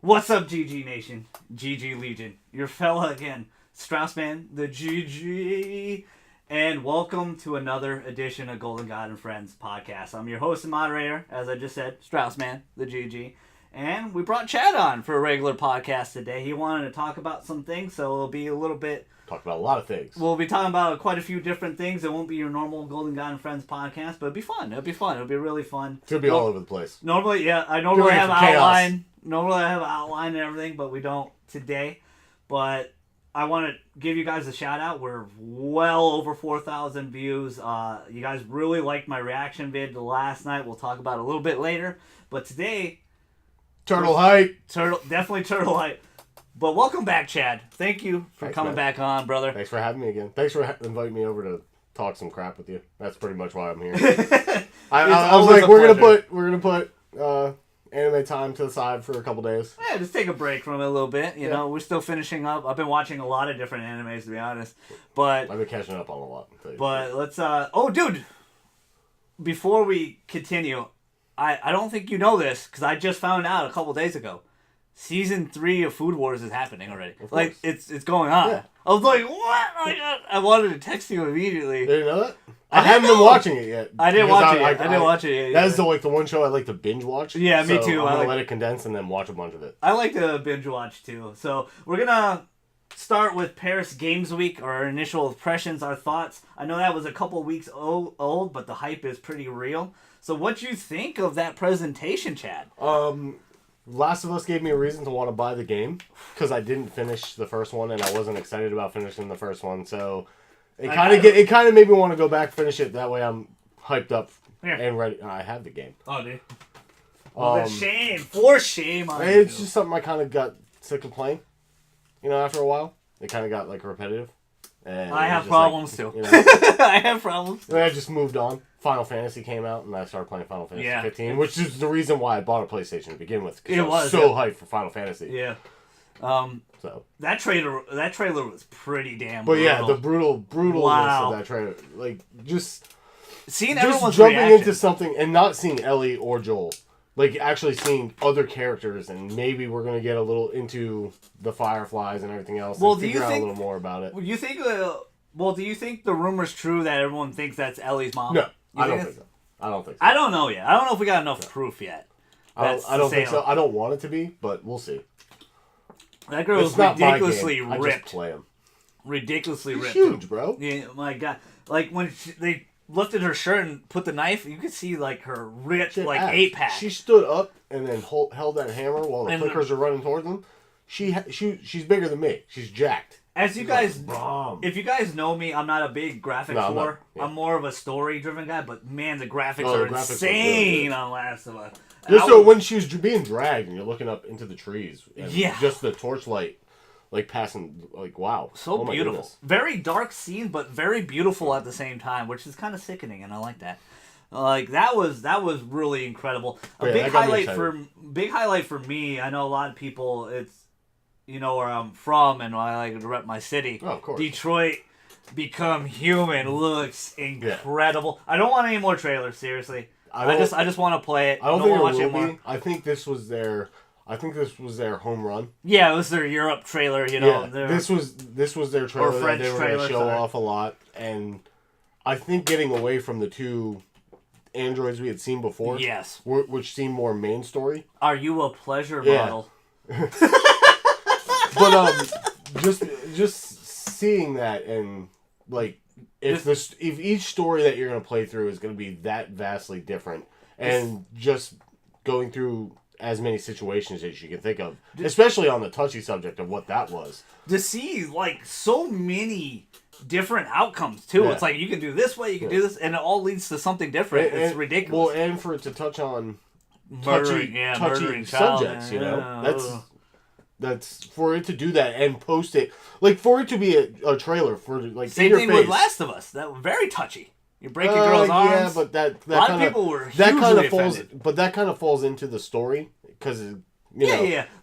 What's up, GG Nation? GG Legion. Your fella again, Straussman, the GG. And welcome to another edition of Golden God and Friends podcast. I'm your host and moderator, as I just said, Straussman, the GG. And we brought Chad on for a regular podcast today. He wanted to talk about some things, so it'll be a little bit... Talk about a lot of things. We'll be talking about quite a few different things. It won't be your normal Golden God and Friends podcast, but it'll be fun. It'll be fun. It'll be really fun. It's going to be all over the place. Normally, I normally have an outline. Normally I have an outline and everything, but we don't today. But I want to give you guys a shout out. We're well over 4,000 views. You guys really liked my reaction vid last night. We'll talk about it a little bit later. But today... Turtle hype. Definitely turtle hype. But welcome back, Chad. Thank you for coming back on, brother. Thanks for having me again. Thanks for inviting me over to talk some crap with you. That's pretty much why I'm here. I was like, we're gonna put anime time to the side for a couple days. Yeah, just take a break from it a little bit. You know, we're still finishing up. I've been watching a lot of different animes, to be honest. But I've been catching up on a lot. But let's oh, dude. Before we continue, I don't think you know this because I just found out a couple days ago. Season 3 of Food Wars is happening already. Like, it's going on. Yeah. I was like, what? I wanted to text you immediately. Did you know that? I haven't been watching it yet. I didn't watch it yet. I didn't watch it yet. That is the one show I like to binge watch. Yeah, me too. I'm going to let it condense and then watch a bunch of it. I like to binge watch too. So we're going to start with Paris Games Week, our initial impressions, our thoughts. I know that was a couple weeks old, but the hype is pretty real. So what'd you think of that presentation, Chad? Last of Us gave me a reason to want to buy the game because I didn't finish the first one and I wasn't excited about finishing the first one. So it kind of made me want to go back, finish it. That way I'm hyped up and ready. I have the game. Oh, dude. Well, shame. For shame on It's you. just something I kind of got sick of playing. You know, after a while, it kind of got like repetitive. And I have problems too. You know, I have problems. I just moved on. Final Fantasy came out, and I started playing Final Fantasy 15, which is the reason why I bought a PlayStation to begin with. Because I was so hyped for Final Fantasy. Yeah. So that trailer was pretty damn. But brutal. yeah, the brutalness of that trailer, like just everyone's jumping reaction into something and not seeing Ellie or Joel. Like, actually seeing other characters, and maybe we're going to get a little into the Fireflies and everything else, and figure out a little more about it. Do you think the rumor's true that everyone thinks that's Ellie's mom? No, I don't think so. I don't think so. I don't know yet. I don't know if we got enough proof yet. I don't think so. I don't want it to be, but we'll see. That girl is ridiculously ripped. I just play him. Ridiculously ripped. Huge, bro. Yeah, my God. Like, when they lifted her shirt and put the knife, you could see like her ripped like 8-pack. She stood up and then held that hammer while the clickers are running towards them. She's bigger than me. She's jacked. As you guys, if you guys know me, I'm not a big graphics whore. I'm more of a story-driven guy. But man, the graphics are insane on Last of Us. Just so when she was being dragged and you're looking up into the trees, and just the torchlight. Like passing, like wow, so beautiful. Goodness. Very dark scene, but very beautiful at the same time, which is kind of sickening, and I like that. Like that was really incredible. Big highlight for me. I know a lot of people. It's where I'm from, and I like to rep my city. Oh, of course. Thetroit Become Human looks incredible. I don't want any more trailers. Seriously, I just want to play it. I don't think watch it more. I think this was their home run. Yeah, it was their Europe trailer, this was their trailer that they were going to show off a lot, and I think getting away from the two androids we had seen before, which seemed more main story. Are you a pleasure model? But just seeing that, and like if each story that you're going to play through is going to be that vastly different, and just going through as many situations as you can think of, especially on the touchy subject of what that was. To see, like, so many different outcomes, too. Yeah. It's like, you can do this way, you can do this, and it all leads to something different. It's ridiculous. Well, and for it to touch on murdering subjects, that's for it to do that and post it, like, for it to be a trailer for, like, same in your thing face. With Last of Us. That was very touchy. You're breaking girls' arms. Yeah, but that a lot of people were hugely offended. But that kind of falls into the story because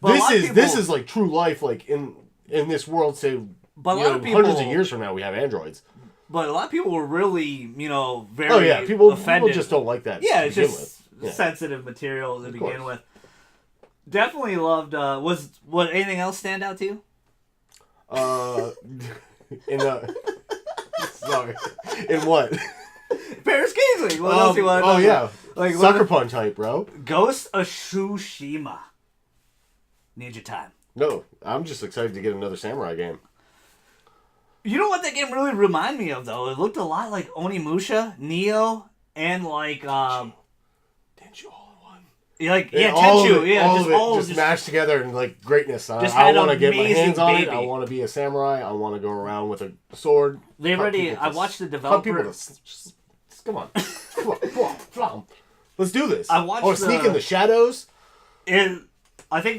But this is like true life, like in this world. Say, but hundreds of years from now, we have androids. But a lot of people were really, very people offended. People just don't like that. Yeah, it's just sensitive material to begin with. Definitely loved. Anything else stand out to you? In the sorry, in what? Paris Kingsley. What else you want to know? Oh yeah, Like Sucker Punch hype, bro. Ghost of Tsushima. Ninja Time. No, I'm just excited to get another samurai game. You know what that game really reminded me of, though? It looked a lot like Onimusha, Neo, and like Tenchu all in one. Tenchu, just mashed together in like greatness. I want to get my hands on baby. it. I want to be a samurai. I want to go around with a sword. I watched the developer. Come on, come on. Let's do this. Sneak in the shadows. And I think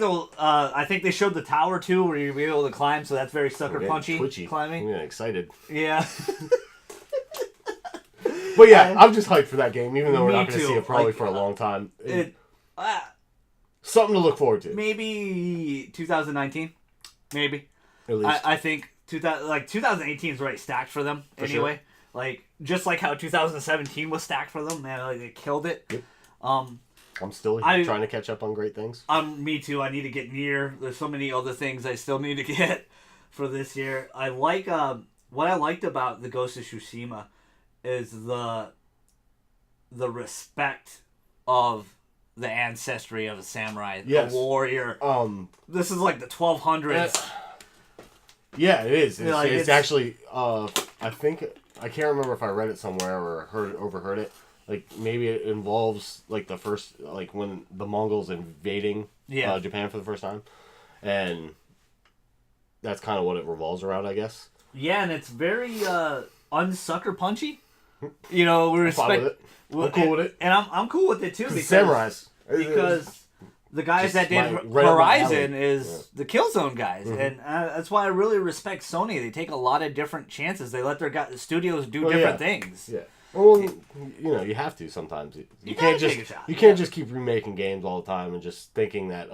they showed the tower too, where you'll be able to climb. So that's very sucker punchy. Twitchy. Climbing. I'm getting excited. Yeah. But yeah, I'm just hyped for that game, even though we're not going to see it probably like, for a long time. Something to look forward to. Maybe 2019. Maybe. At least. I think 2018 is already stacked for them for anyway. Sure. Like just like how 2017 was stacked for them, man. Like they killed it. Yep. I'm still trying to catch up on great things. Me too. I need to get near. There's so many other things I still need to get for this year. I like what I liked about the Ghost of Tsushima is the respect of the ancestry of a samurai, a warrior. This is like the 1200s. Yeah, it is. It's actually. I think I can't remember if I read it somewhere or overheard it. Like maybe it involves like the first when the Mongols invading Japan for the first time, and that's kind of what it revolves around, I guess. Yeah, and it's very unsucker punchy. You know, we respect. I'm cool with it, and I'm cool with it too because samurais. Because the guys that did Horizon is the Killzone guys, and that's why I really respect Sony. They take a lot of different chances. They let their studios do different things. Yeah. Well, you have to sometimes. You can't just keep remaking games all the time and just thinking that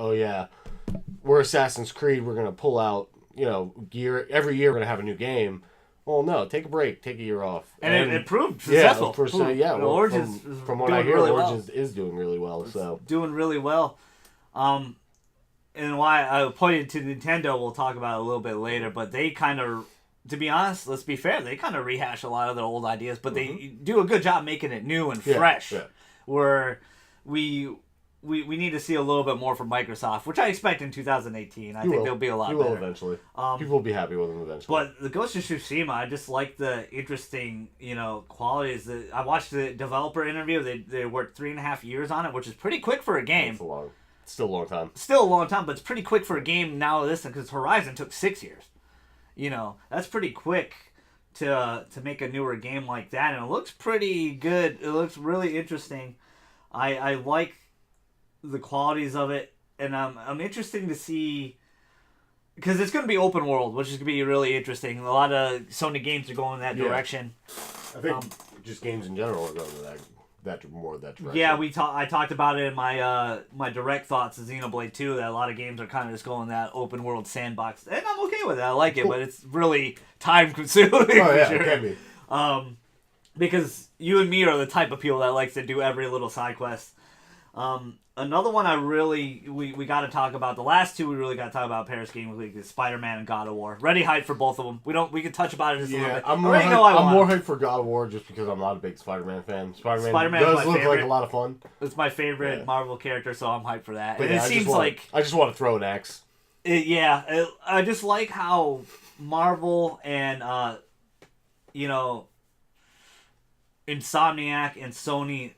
we're Assassin's Creed. We're gonna pull out every year we're gonna have a new game. Well, no, take a break, take a year off, and it proved successful. Origins, from what I hear, Origins is doing really well. It's doing really well. And why I pointed to Nintendo, we'll talk about it a little bit later. But they kind of, to be honest, let's be fair, they kind of rehash a lot of their old ideas, but they do a good job making it new and fresh. Yeah. Where we need to see a little bit more from Microsoft, which I expect in 2018. I think they'll be a lot better. You will eventually. People will be happy with them eventually. But the Ghost of Tsushima, I just like the interesting, qualities. I watched the developer interview. They worked 3.5 years on it, which is pretty quick for a game. Still a long time. Still a long time, but it's pretty quick for a game now. Because Horizon took 6 years. That's pretty quick to make a newer game like that, and it looks pretty good. It looks really interesting. I like the qualities of it, and I'm interested to see, because it's going to be open world, which is going to be really interesting. A lot of Sony games are going in that direction. I think just games in general are going to that direction. Yeah, I talked about it in my my direct thoughts of Xenoblade 2, that a lot of games are kind of just going that open world sandbox, and I'm okay with it. I like it, but it's really time consuming. Oh yeah, sure. It can be. Because you and me are the type of people that likes to do every little side quest. Another one we got to talk about. The last two we really got to talk about Paris Games Week is Spider-Man and God of War. Ready hype for both of them. We can touch about it just a little bit. I'm more hyped for God of War just because I'm not a big Spider-Man fan. Spider-Man does look like a lot of fun. It's my favorite Marvel character, so I'm hyped for that. But and it seems like I just want to throw an axe. I just like how Marvel and Insomniac and Sony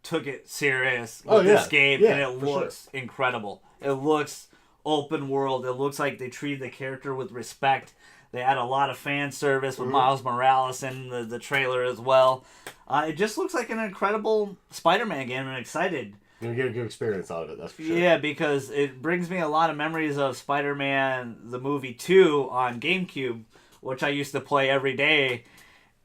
took it serious with this game, and it looks incredible. It looks open world. It looks like they treated the character with respect. They had a lot of fan service with Miles Morales in the trailer as well. It just looks like an incredible Spider-Man game, and I'm excited. You're going to get a good experience out of it, that's for sure. Yeah, because it brings me a lot of memories of Spider-Man, the movie 2 on GameCube, which I used to play every day.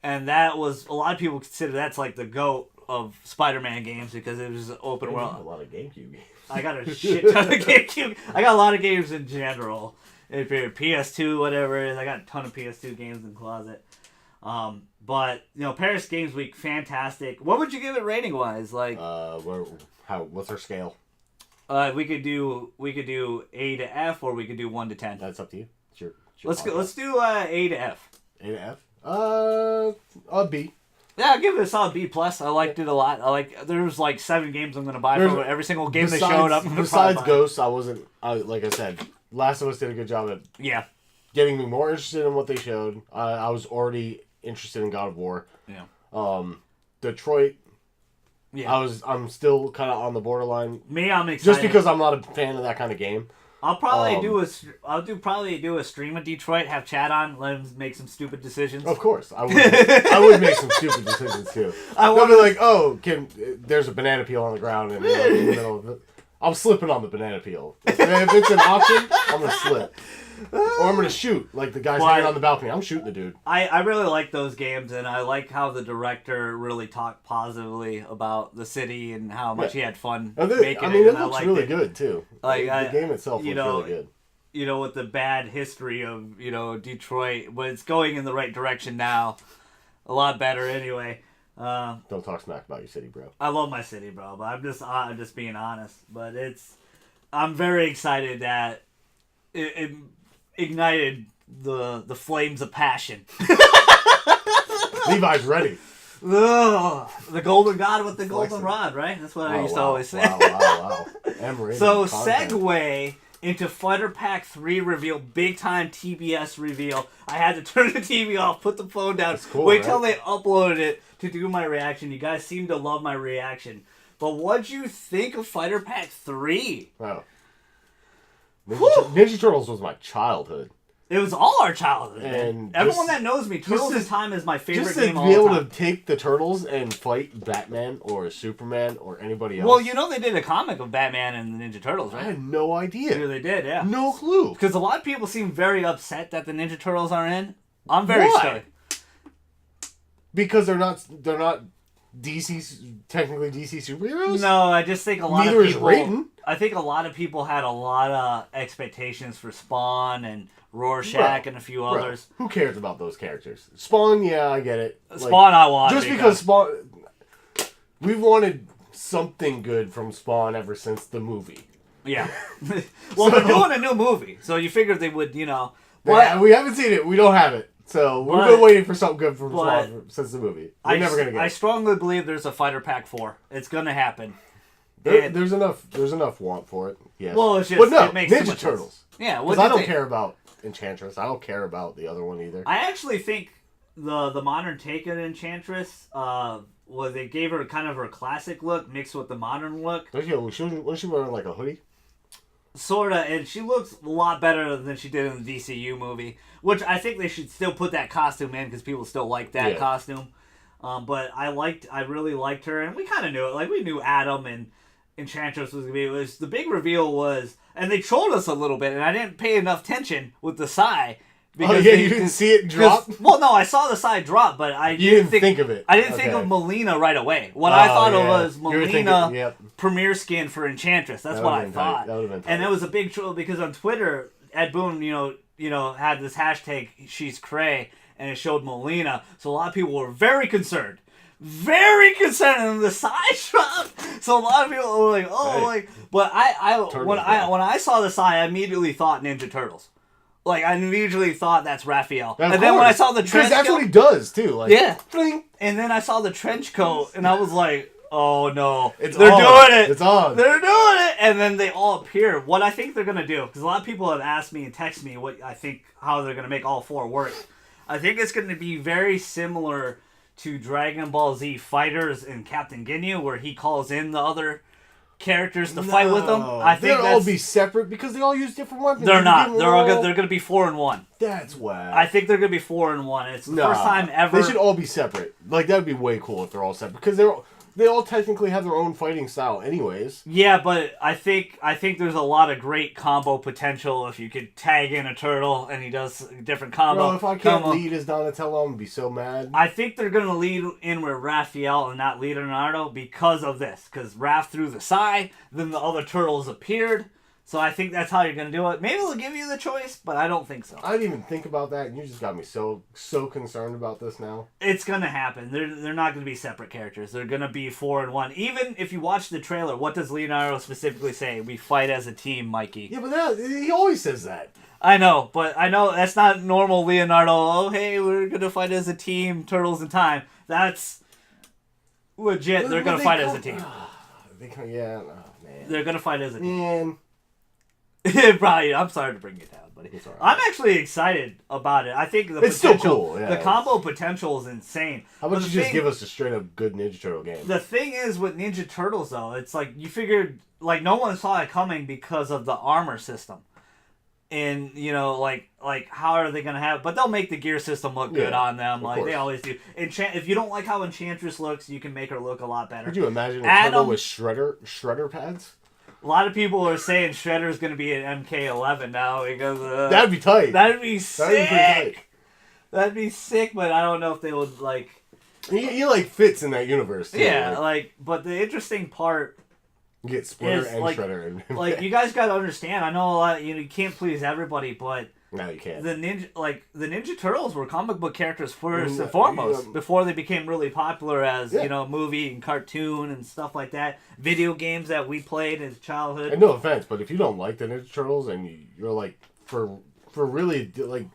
And that was, a lot of people consider that's like the GOAT of Spider-Man games because it was open world. A lot of GameCube games. I got a shit ton of GameCube. I got a lot of games in general. If you're PS2, whatever it is, I got a ton of PS2 games in the closet. But Paris Games Week, fantastic. What would you give it rating wise? Like, what's our scale? We could do A to F, or we could do 1 to 10. That's up to you. It's your Let's do A to F. A to F. A B. Yeah, I'll give it a solid B plus. I liked it a lot. There's like 7 games I'm gonna buy from it. Every single game they showed up. Besides Ghosts, I wasn't. Like I said, Last of Us did a good job at getting me more interested in what they showed. I was already interested in God of War. Yeah. Detroit. Yeah. I'm still kind of on the borderline. I'm excited. Just because I'm not a fan of that kind of game. I'll probably do a stream of Detroit, have chat on, let him make some stupid decisions. Of course, I would make some stupid decisions too. They'll be like, oh, there's a banana peel on the ground in the middle of it. I'm slipping on the banana peel. If it's an option, I'm gonna slip. Or I'm gonna shoot, like the guy's hanging on the balcony. I'm shooting the dude. I really like those games, and I like how the director really talked positively about the city and how much he had fun making it. I mean, it looks really good too. Like the game itself looks really good. You know, with the bad history of Detroit, but it's going in the right direction now. A lot better, anyway. Don't talk smack about your city, bro. I love my city, bro, but I'm just being honest. But I'm very excited that it ignited the flames of passion. Levi's ready. Ugh, the golden god with the golden rod, right? That's what I used to always say. Wow. So segue into Fighter Pack 3 reveal, big time TBS reveal. I had to turn the TV off, put the phone down, wait till they uploaded it to do my reaction. You guys seem to love my reaction. But what'd you think of Fighter Pack 3? Wow. Ninja Turtles was my childhood. It was all our childhood. And everyone that knows me, Turtles in Time is my favorite game of all time. Just to be able to take the Turtles and fight Batman or Superman or anybody else. Well, they did a comic of Batman and the Ninja Turtles, right? I had no idea. Yeah, they did, yeah. No clue. Because a lot of people seem very upset that the Ninja Turtles are in. I'm very stoked. Because they're not technically DC superheroes? No, I just think a lot of people... Neither is Raiden. I think a lot of people had a lot of expectations for Spawn and Rorschach and a few others. Who cares about those characters? Spawn, yeah, I get it. Spawn, I want. Just because Spawn... We've wanted something good from Spawn ever since the movie. Yeah. Well, they're doing a new movie, so you figured they would, But we haven't seen it. We don't have it. So we've been waiting for something good from Spawn since the movie. We're never going to get it. I strongly believe there's a Fighter Pack 4. It's going to happen. There's enough want for it. Yes. Well, it's just it makes Ninja Turtles. Sense. Yeah, because I don't care about Enchantress. I don't care about the other one either. I actually think the modern take of Enchantress, they gave her kind of her classic look mixed with the modern look. Was she wearing like a hoodie? Sorta, and she looks a lot better than she did in the DCU movie, which I think they should still put that costume in because people still like that costume. But I really liked her, and we kind of knew it. Like we knew Adam and Enchantress was gonna be. The big reveal was, and they trolled us a little bit, and I didn't pay enough attention with the Sai. Because you didn't see it drop? Well, no, I saw the Sai drop, but I didn't think of it. I didn't think of Melina right away. What I thought of was Melina premiere skin for Enchantress. That's what I thought. That would have been tight. And it was a big troll because on Twitter, Ed Boon, had this hashtag She's Cray, and it showed Melina. So a lot of people were very concerned. Very concerned, and the Sai drop. So a lot of people were like, "Oh, hey. But when I saw the Sai, I immediately thought Ninja Turtles. Like, I immediately thought that's Raphael. And then when I saw the trench coat... Because that's what he does, too. Like, yeah. Bling. And then I saw the trench coat, and I was like, oh, no. They're doing it. It's on. They're doing it. And then they all appear. What I think they're going to do, because a lot of people have asked me and texted me how they're going to make all 4 work. I think it's going to be very similar to Dragon Ball Z Fighters and Captain Ginyu, where he calls in the other characters to fight with them. I think they'll all be separate because they all use different weapons. They're not. They're going to be 4 in 1. That's whack. I think they're going to be 4 in 1. It's the first time ever. They should all be separate. Like, that would be way cool if they're all separate because they all technically have their own fighting style anyways. Yeah, but I think there's a lot of great combo potential if you could tag in a turtle and he does a different combo. Bro, if I can't lead as Donatello, I'm going to be so mad. I think they're going to lead in with Raphael and not Leonardo because of this. Because Raph threw the Sai, then the other turtles appeared. So I think that's how you're going to do it. Maybe they'll give you the choice, but I don't think so. I didn't even think about that, and you just got me so concerned about this now. It's going to happen. They're not going to be separate characters. They're going to be 4 in 1. Even if you watch the trailer, what does Leonardo specifically say? We fight as a team, Mikey. Yeah, but he always says that. I know, but I know that's not normal Leonardo. Oh, hey, we're going to fight as a team, Turtles in Time. That's legit. They're going to fight as a team. Yeah, oh, man. They're going to fight as a team. Man. Probably, I'm sorry to bring it down, buddy. It's all right. I'm actually excited about it. I think the it's potential, still cool. Yeah, the combo potential is insane. How about you just give us a straight up good Ninja Turtle game? The thing is with Ninja Turtles though, it's like you figured like no one saw it coming because of the armor system. And like how are they gonna have? But they'll make the gear system look good on them, like they always do. If you don't like how Enchantress looks, you can make her look a lot better. Could you imagine a turtle with shredder pads? A lot of people are saying Shredder's going to be an Mk11 now because that'd be tight. That'd be sick. That'd be tight. That'd be sick, but I don't know if they would like. He like fits in that universe. Too, yeah, but the interesting part. You get Splinter and like, Shredder. Like you guys got to understand. I know a lot. You can't please everybody, but. No, you can't. The Ninja Turtles were comic book characters first and foremost before they became really popular as movie and cartoon and stuff like that. Video games that we played in childhood. And no offense, but if you don't like the Ninja Turtles and you're like for really like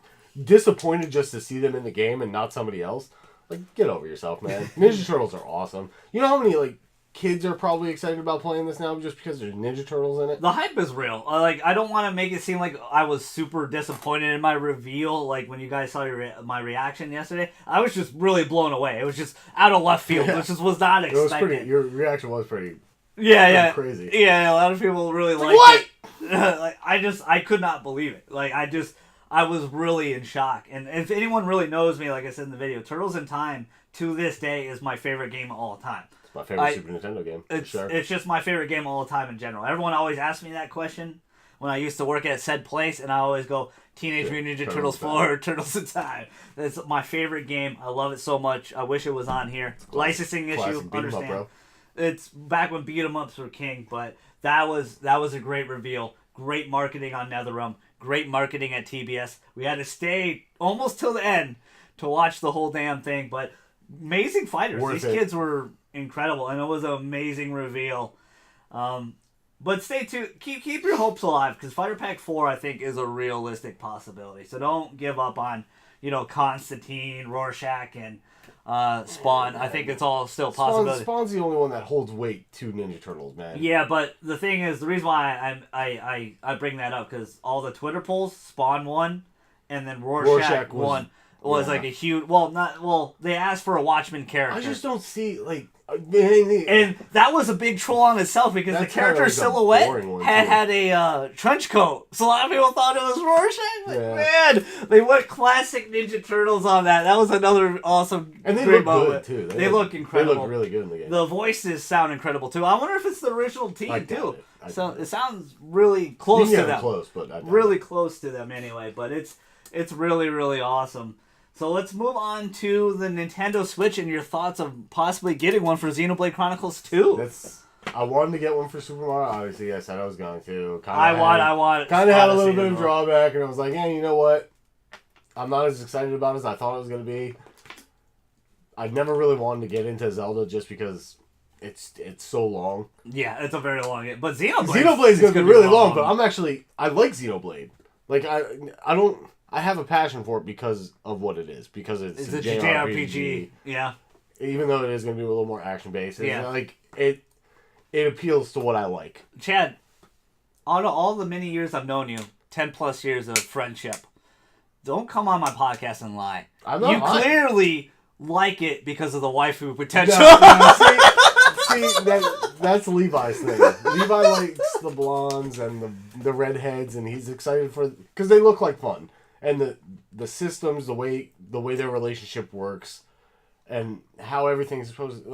disappointed just to see them in the game and not somebody else, like get over yourself, man. Ninja Turtles are awesome. You know how many like kids are probably excited about playing this now just because there's Ninja Turtles in it? The hype is real. I don't want to make it seem like I was super disappointed in my reveal. Like, when you guys saw my reaction yesterday, I was just really blown away. It was just out of left field, which just was not expected. Your reaction was pretty crazy. Yeah, a lot of people really liked what? it. I could not believe it. I was really in shock. And if anyone really knows me, like I said in the video, Turtles in Time, to this day, is my favorite game of all time. My favorite Super Nintendo game. It's just my favorite game of all time in general. Everyone always asks me that question when I used to work at said place, and I always go, Teenage Mutant Ninja Turtles 4 or Turtles in Time. That's my favorite game. I love it so much. I wish it was on here. Licensing issue, understand. Bro. It's back when beat 'em ups were king, but that was a great reveal. Great marketing on NetherRealm. Great marketing at TBS. We had to stay almost till the end to watch the whole damn thing, but amazing fighters. These kids were incredible, and it was an amazing reveal. But stay tuned. Keep your hopes alive, because Fighter Pack 4, I think, is a realistic possibility. So don't give up on, Constantine, Rorschach, and Spawn. I think it's all still a possibility. Spawn's the only one that holds weight to Ninja Turtles, man. Yeah, but the thing is, the reason why I bring that up, because all the Twitter polls, Spawn won, and then Rorschach won. Was like a huge... they asked for a Watchmen character. I just don't see, and that was a big troll on itself, because the character silhouette had a trench coat. So a lot of people thought it was Rorschach. Man, they went classic Ninja Turtles on that. That was another awesome and they look good, too. They look incredible. They look really good in the game. The voices sound incredible, too. I wonder if it's the original team, too. So it sounds really close to them. Really close to them, anyway. But it's really, really awesome. So let's move on to the Nintendo Switch and your thoughts of possibly getting one for Xenoblade Chronicles 2. I wanted to get one for Super Mario Odyssey. I said I was going to. I want. Kind of had a little bit of drawback, and I was like, you know what? I'm not as excited about it as I thought it was going to be. I never really wanted to get into Zelda just because it's so long. Yeah, it's a very long game. But Xenoblade's going to be really long, but I like Xenoblade. Like, I have a passion for it because of what it is. Because it's a JRPG. Yeah. Even though it is going to be a little more action-based. It appeals to what I like. Chad, out of all the many years I've known you, 10 plus years of friendship, don't come on my podcast and lie. You clearly like it because of the waifu potential. That's Levi's thing. Levi likes the blondes and the redheads, and he's excited because they look like fun. And the systems, the way their relationship works, and how everything's supposed to,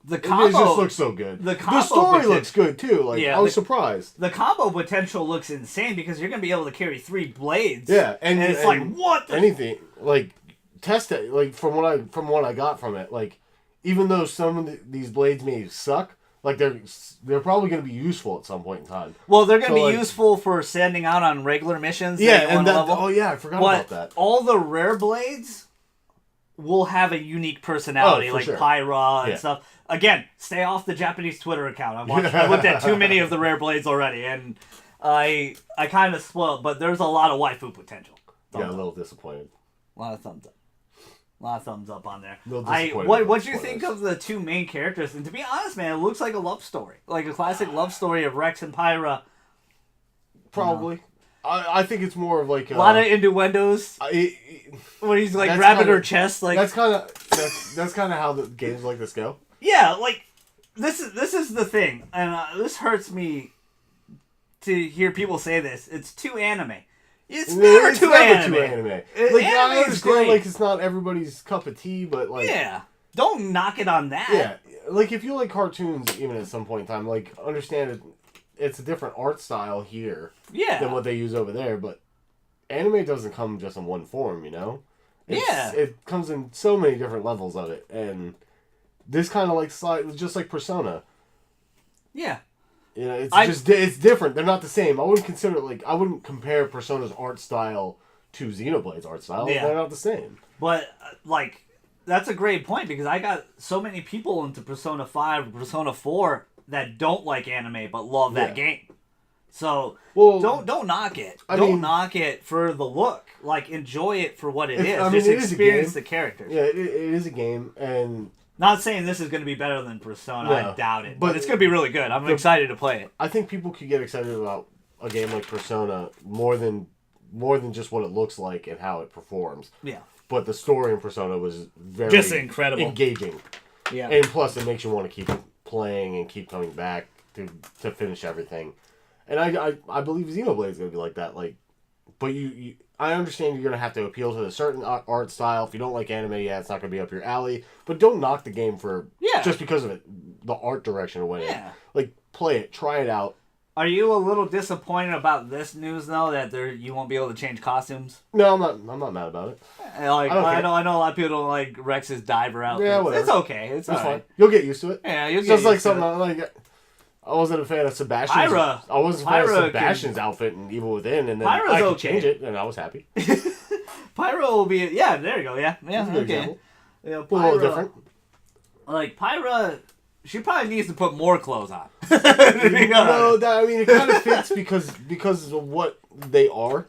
the combo, it just looks so good. The story looks good too. I was surprised. The combo potential looks insane because you're gonna be able to carry 3 blades. Yeah, and it's what anything test it from what I got from it. Even though some of these blades may suck, Like they're probably going to be useful at some point in time. Well, they're going to be useful for sending out on regular missions. Yeah, and that. Oh yeah, I forgot about that. All the rare blades will have a unique personality, like sure. Pyra and stuff. Again, stay off the Japanese Twitter account. I looked at too many of the rare blades already, and I kind of spoiled. But there's a lot of waifu potential. Yeah, a little disappointed. A lot of thumbs up. A lot of thumbs up on there. What do you think of the two main characters? And to be honest, man, it looks like a love story. Like a classic love story of Rex and Pyra. Probably. I think it's more of like... a lot of innuendos. When he's like grabbing her chest. Like that's kind of how the games like this go. Yeah, like, this is the thing. And this hurts me to hear people say this. It's too anime. It's never too anime. I understand, like, it's not everybody's cup of tea, but, like... Yeah. Don't knock it on that. Yeah. Like, if you like cartoons, even at some point in time, like, understand it's a different art style here than what they use over there, but anime doesn't come just in one form, you know? It comes in so many different levels of it, and this kind of, like, just like Persona. Yeah. You know, it's different. They're not the same. I wouldn't compare Persona's art style to Xenoblade's art style. Yeah. They're not the same. But, like, that's a great point, because I got so many people into Persona 5, Persona 4 that don't like anime but love that game. So, don't knock it. Don't knock it for the look. Like, enjoy it for what it is. Just experience the characters. Yeah, it is a game, and... Not saying this is going to be better than Persona. No, I doubt it. But it's going to be really good. I'm excited to play it. I think people could get excited about a game like Persona more than just what it looks like and how it performs. Yeah. But the story in Persona was very just incredible, engaging. Yeah. And plus, it makes you want to keep playing and keep coming back to finish everything. And I believe Xenoblade is going to be like that. Like, but I understand you're going to have to appeal to a certain art style. If you don't like anime, it's not going to be up your alley. But don't knock the game for just because of the art direction or whatever. Yeah. Like, play it. Try it out. Are you a little disappointed about this news, though, that you won't be able to change costumes? No, I'm not mad about it. Like, I know a lot of people don't like Rex's diver outfit. Yeah, whatever. It's okay. It's all right. Fine. You'll get used to it. Yeah, you'll get used to it. Just like something like... I wasn't a fan of Sebastian's. I wasn't a fan of Sebastian's outfit in Evil Within, and then I could change it, and I was happy. Pyra will be... Yeah, there you go, yeah. Yeah, okay. Yeah, a little different. Like, Pyra... She probably needs to put more clothes on. No, it kind of fits because of what they are.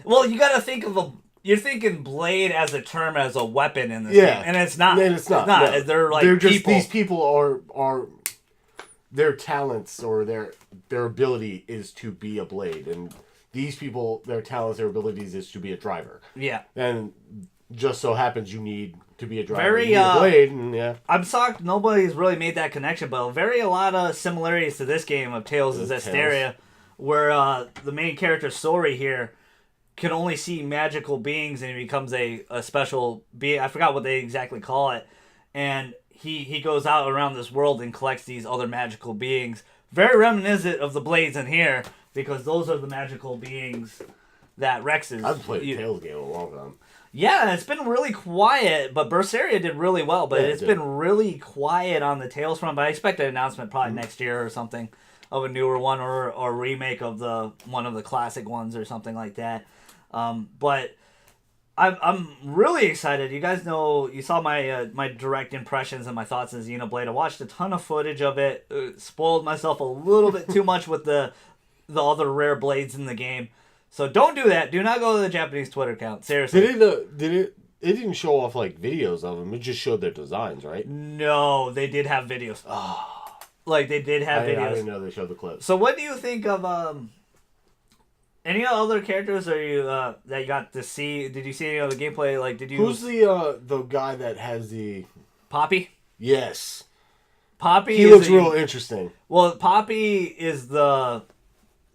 Well, you got to think of you're thinking blade as a term, as a weapon in this game, and it's not. And it's not. No. They're like people. These people are their talents or their ability is to be a blade, and these people, their talents, their abilities is to be a driver. Yeah. And just so happens you need to be a driver. You need a blade, and I'm shocked nobody's really made that connection, but a lot of similarities to this game of Tales of Zestiria, where the main character Sori here can only see magical beings, and he becomes a special being. I forgot what they exactly call it, and he goes out around this world and collects these other magical beings. Very reminiscent of the blades in here, because those are the magical beings that Rex is. I've played a Tales game a long time. Yeah, it's been really quiet, but Berseria did really well, but it's been really quiet on the Tales front, but I expect an announcement probably next year or something of a newer one, or a remake of one of the classic ones or something like that. But I'm really excited. You guys know, you saw my direct impressions and my thoughts on Xenoblade. I watched a ton of footage of it, spoiled myself a little bit too much with the other rare blades in the game. So don't do that. Do not go to the Japanese Twitter account. Seriously. It didn't show off like videos of them. It just showed their designs, right? No, they did have videos. Like they did have videos. I didn't know they showed the clips. So what do you think of any other characters that you got to see? Did you see any other gameplay? Like, did you? Who's the guy that has the Poppy? Yes. Poppy. He looks real interesting. Well, Poppy is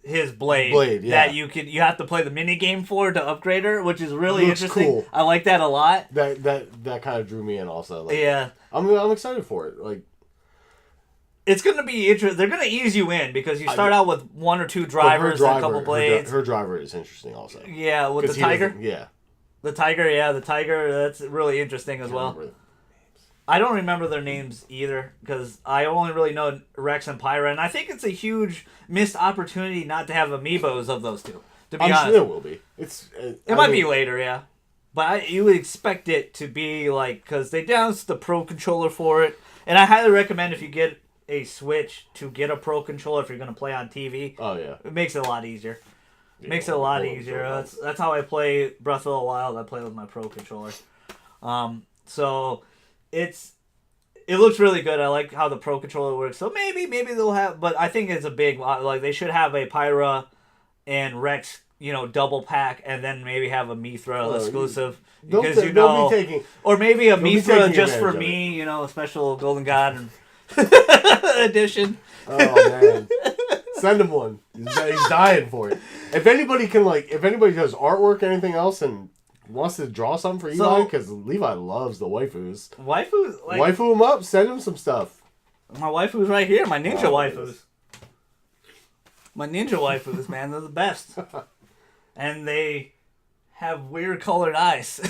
his blade that you have to play the mini game for to upgrade her, which is really interesting. Cool. I like that a lot. That kind of drew me in also. Like, yeah. I'm excited for it. Like, it's going to be interesting. They're going to ease you in because you start out with one or two drivers and a couple blades. Her driver is interesting also. Yeah, with the tiger. The tiger, that's really interesting as well. I don't remember their names either because I only really know Rex and Pyra, and I think it's a huge missed opportunity not to have amiibos of those two. To be honest, sure there will be. It might be later, yeah. But you would expect it to be like because they announced the Pro Controller for it, and I highly recommend if you get a Switch to get a Pro Controller if you're going to play on TV. Oh yeah, it makes it a lot easier. Makes it a lot easier. That's how I play Breath of the Wild. I play with my Pro Controller. So it looks really good. I like how the Pro Controller works. So maybe they'll have, but I think it's a big like they should have a Pyra and Rex, double pack, and then maybe have a Mithra exclusive because or maybe a Mithra just for me, a special Golden God edition. Oh man. Send him one. He's dying for it. If anybody does artwork or anything else and wants to draw something for Eli, because Levi loves the waifus. Waifu him up, send him some stuff. My waifu's right here, my ninja waifus. My ninja waifus, man, they're the best. And they have weird colored eyes.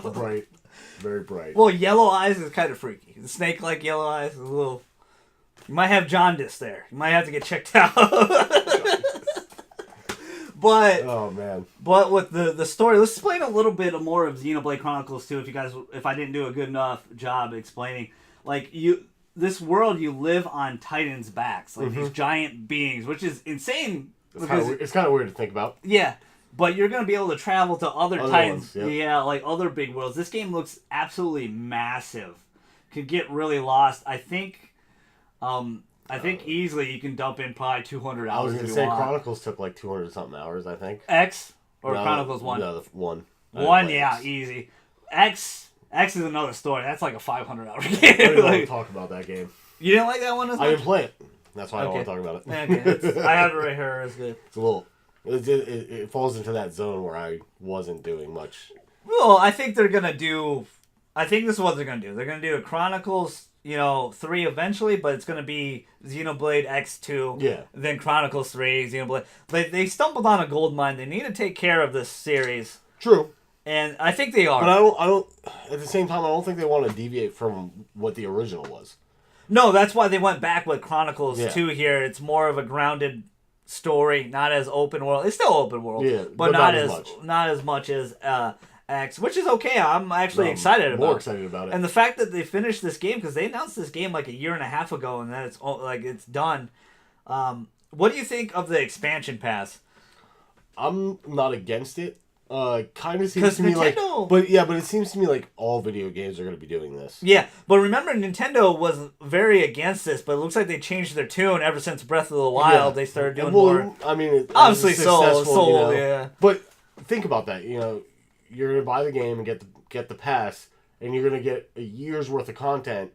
Bright. Very bright. Well, yellow eyes is kind of freaky. The snake-like yellow eyes is a little... You might have jaundice there. You might have to get checked out. But oh man. But with the story, let's explain a little bit more of Xenoblade Chronicles too. If I didn't do a good enough job explaining, this world you live on Titans' backs, these giant beings, which is insane. It's kind of weird to think about. Yeah, but you're gonna be able to travel to other Titans. Ones, yep. Yeah, like other big worlds. This game looks absolutely massive. Could get really lost. I think easily you can dump in probably 200 hours. I was going to say Chronicles took like 200 something hours, I think. X or Chronicles 1? No, the 1. One, yeah, easy. X is another story. That's like a 500-hour game. I don't want to talk about that game. You didn't like that one as much? I didn't play it. That's why I don't want to talk about it. Okay, I have it right here. It's good. It's a little... It falls into that zone where I wasn't doing much. Well, I think they're going to do... I think this is what they're going to do. They're going to do a Chronicles... 3 eventually, but it's going to be Xenoblade X2, then Chronicles 3, Xenoblade. They stumbled on a gold mine. They need to take care of this series. True. And I think they are. But I don't, at the same time, I don't think they want to deviate from what the original was. No, that's why they went back with Chronicles 2 here. It's more of a grounded story, not as open world. It's still open world, but not as much as X, which is okay. I'm actually excited about it. More excited about it. And the fact that they finished this game, because they announced this game like a year and a half ago, and then it's done. What do you think of the expansion pass? I'm not against it. Kind of seems to me like, but it seems to me like all video games are going to be doing this. Yeah, but remember, Nintendo was very against this, but it looks like they changed their tune ever since Breath of the Wild. They started doing more. I mean, obviously sold, yeah. But think about that. You're going to buy the game and get the pass, and you're going to get a year's worth of content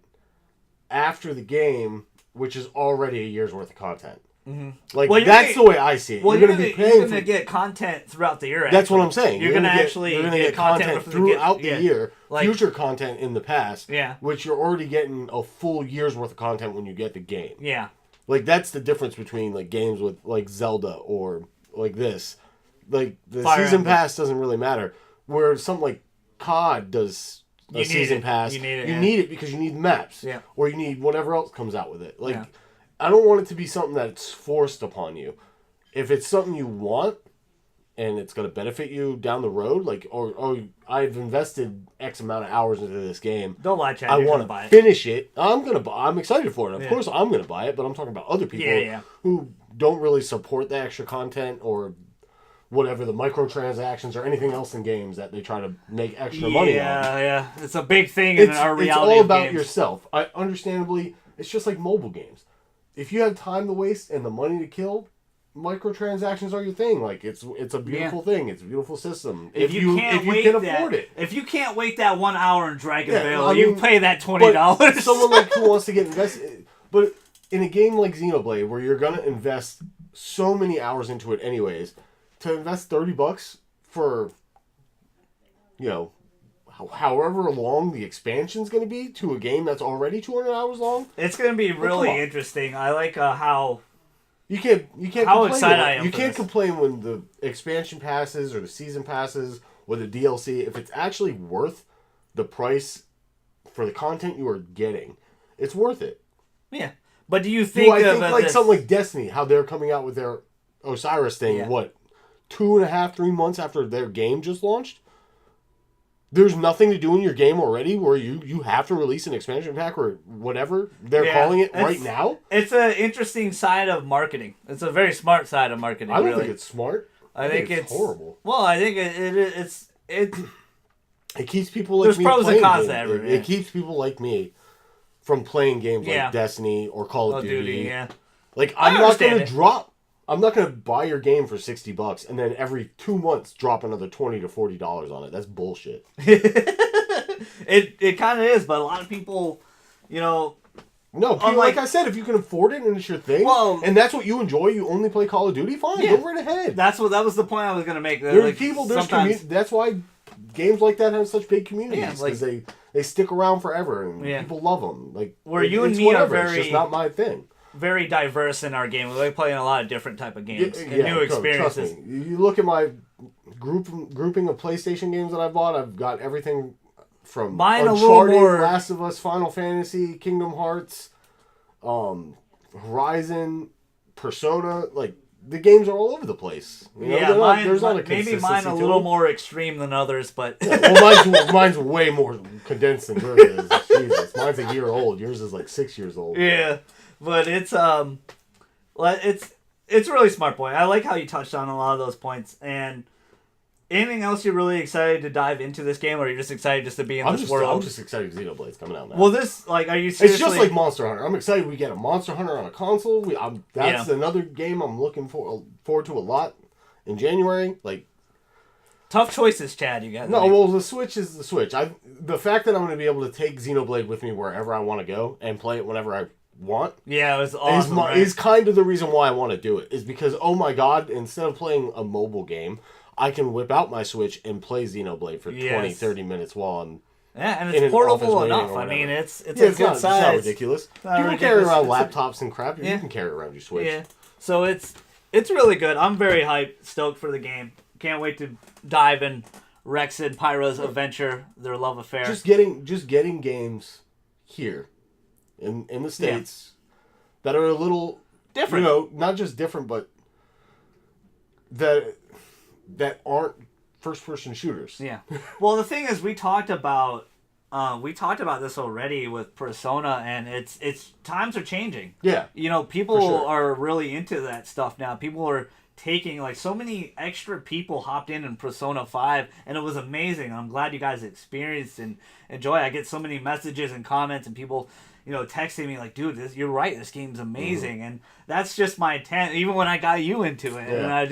after the game, which is already a year's worth of content. Mm-hmm. That's the way I see it. Well, you're going to get content throughout the year. That's what I'm saying. You're going to get content throughout the year, future content in the past, which you're already getting a full year's worth of content when you get the game. Yeah. That's the difference between games with Zelda or this. The Fire season pass doesn't really matter. Where something like COD does a season pass, you need it because you need maps, or you need whatever else comes out with it. I don't want it to be something that's forced upon you. If it's something you want and it's going to benefit you down the road, or I've invested X amount of hours into this game, don't lie, Chad. I want to finish it. I'm excited for it. Of course, I'm going to buy it, but I'm talking about other people who don't really support the extra content or whatever, the microtransactions or anything else in games that they try to make extra money on. Yeah. It's a big thing in our reality. It's all about games. yourself. Understandably, it's just like mobile games. If you have time to waste and the money to kill, microtransactions are your thing. It's a beautiful thing. It's a beautiful system. If you can afford it. If you can't wait that 1 hour in Dragonvale, you pay that $20. Someone who wants to get invested, but in a game like Xenoblade, where you're gonna invest so many hours into it anyways. To invest $30 for, however long the expansion's going to be to a game that's already 200 hours long, it's going to be really interesting. I like how you can't how excited I am. You can't complain when the expansion passes or the season passes or the DLC if it's actually worth the price for the content you are getting, it's worth it. Yeah. But do you think I think like something like Destiny, how they're coming out with their Osiris thing, what, 2.5, 3 months after their game just launched? There's nothing to do in your game already where you have to release an expansion pack or whatever they're calling it right now? It's an interesting side of marketing. It's a very smart side of marketing, I don't think it's smart. I think it's horrible. Well, I think it's... It keeps people like me pros and cons games. to everything. It keeps people like me from playing games like Destiny or Call of Duty. Like, I'm not going to buy your game for $60 and then every 2 months drop another $20 to $40 on it. That's bullshit. It kind of is, but a lot of people, No, like I said, if you can afford it and it's your thing, and that's what you enjoy, you only play Call of Duty, fine, go right ahead. That was the point I was going to make. There's people, that's why games like that have such big communities, because they stick around forever and people love them. Like, where you and me are it's just not my thing. Very diverse in our game. We like playing a lot of different type of games and new experiences. Trust me. You look at my grouping of PlayStation games that I bought. I've got everything from Uncharted, Last of Us, Final Fantasy, Kingdom Hearts, Horizon, Persona. Like, the games are all over the place. There's not a consistency. Maybe mine a little more extreme than others, but mine's way more condensed than yours is. Jesus, mine's a year old. Yours is like 6 years old. Yeah. But it's a really smart point. I like how you touched on a lot of those points. And anything else you're really excited to dive into this game, or are you just excited just to be in this world? I'm just excited Xenoblade's coming out now. Well, are you seriously... It's just like Monster Hunter. I'm excited we get a Monster Hunter on a console. That's another game I'm looking forward to a lot in January. Like, tough choices, Chad. You got the Switch is the Switch. The fact that I'm going to be able to take Xenoblade with me wherever I want to go and play it whenever I want. Yeah, it was awesome. Is kind of the reason why I want to do it. Is because, oh my god, instead of playing a mobile game, I can whip out my Switch and play Xenoblade for 20, 30 minutes while I'm... Yeah, and it's portable enough. I mean, it's a good size. It's not ridiculous. People carry around laptops and crap. You can carry around your Switch. Yeah, so it's really good. I'm very hyped, stoked for the game. Can't wait to dive in Rex and Pyra's adventure, their love affair. Just getting games here in the States that are a little different. Not just different, but that aren't first-person shooters. Yeah. Well, the thing is, we talked about this already with Persona, and it's times are changing. Yeah. People are really into that stuff now. People are taking, like, so many extra people hopped in Persona 5, and it was amazing. I'm glad you guys experienced and enjoy. I get so many messages and comments and people, texting me like, dude, you're right, this game's amazing. Mm-hmm. And that's just my intent, even when I got you into it. Yeah. And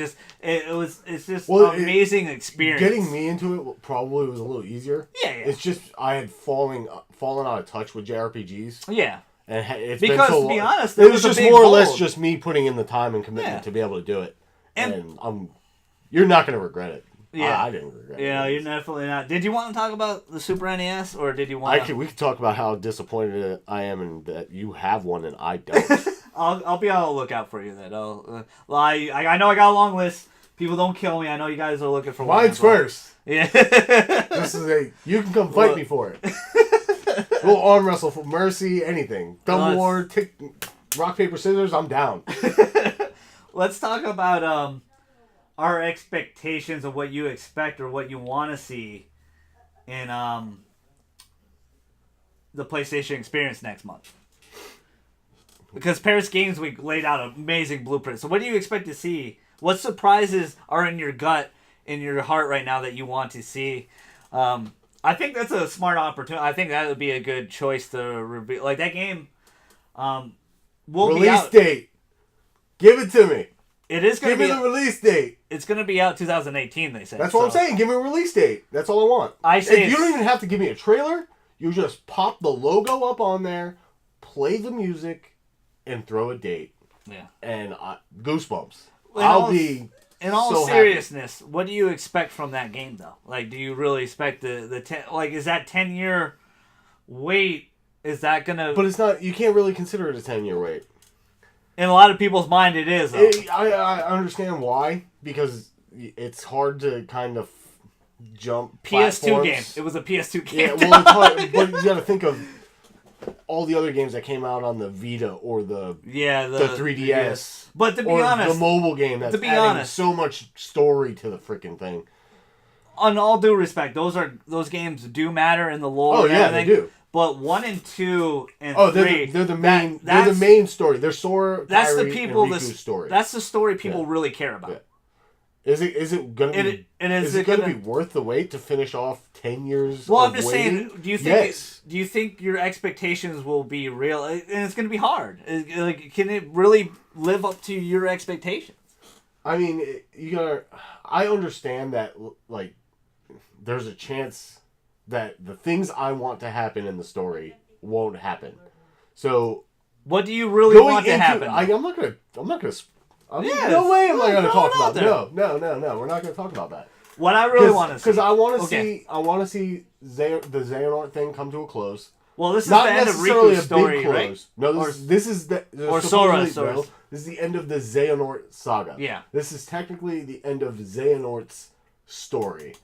it's just an amazing experience. Getting me into it probably was a little easier. Yeah. It's just, I had fallen out of touch with JRPGs. Yeah. And it's because, been so to be honest, it was just more or less just me putting in the time and commitment to be able to do it. And you're not going to regret it. Yeah, I didn't regret it. Yeah, you're definitely not. Did you want to talk about the Super NES, or did you want? We could talk about how disappointed I am and that you have one and I don't. I'll be on the lookout for you then. I know I got a long list. People don't kill me. I know you guys are looking for one. Mine's first. Yeah. This is you can come fight me for it. We'll arm wrestle for mercy, anything. Double war, rock, paper, scissors. I'm down. Let's talk about our expectations of what you expect or what you want to see in the PlayStation Experience next month. Because Paris Games Week laid out an amazing blueprint. So what do you expect to see? What surprises are in your gut, in your heart right now that you want to see? I think that's a smart opportunity. I think that would be a good choice to reveal. Like, that game will be out. Release date. Give it to me. It is going to be... Give me the release date. It's going to be out 2018, they said. That's what I'm saying. Give me a release date. That's all I want. You don't even have to give me a trailer. You just pop the logo up on there, play the music, and throw a date. Yeah. And goosebumps. I'll be in all seriousness, happy. What do you expect from that game, though? Like, do you really expect is that 10-year wait, is that going to... But it's not... You can't really consider it a 10-year wait. In a lot of people's mind, it is, though. I understand why, because it's hard to kind of jump PS2 platforms. game. It was a PS2 game. Yeah, well, but you got to think of all the other games that came out on the Vita or the 3DS. Yeah. But to be or honest, the mobile game that's adding so much story to the freaking thing. On all due respect, those games do matter in the lore. Oh and yeah, everything, they do. But 1 and 2 and 3, they're the main. They're the main story. They're Sora, that's Kairi, the people. and Riku's story. That's the story people really care about. Yeah. Is it gonna be? Is it gonna be worth the wait to finish off 10 years? Well, of I'm just waiting? saying. Do you think your expectations will be real? And it's gonna be hard. Like, can it really live up to your expectations? I mean, you gotta. I understand that. Like, there's a chance that the things I want to happen in the story won't happen. So, what do you really want to happen? I'm not gonna. Yeah, no way am I going to talk about that. No. We're not going to talk about that. What I really want to see, because I want to see, the Xehanort thing come to a close. Well, this is not the end of necessarily Riku's story, right? No, this is the or Sora. No, this is the end of the Xehanort saga. Yeah, this is technically the end of Xehanort's story,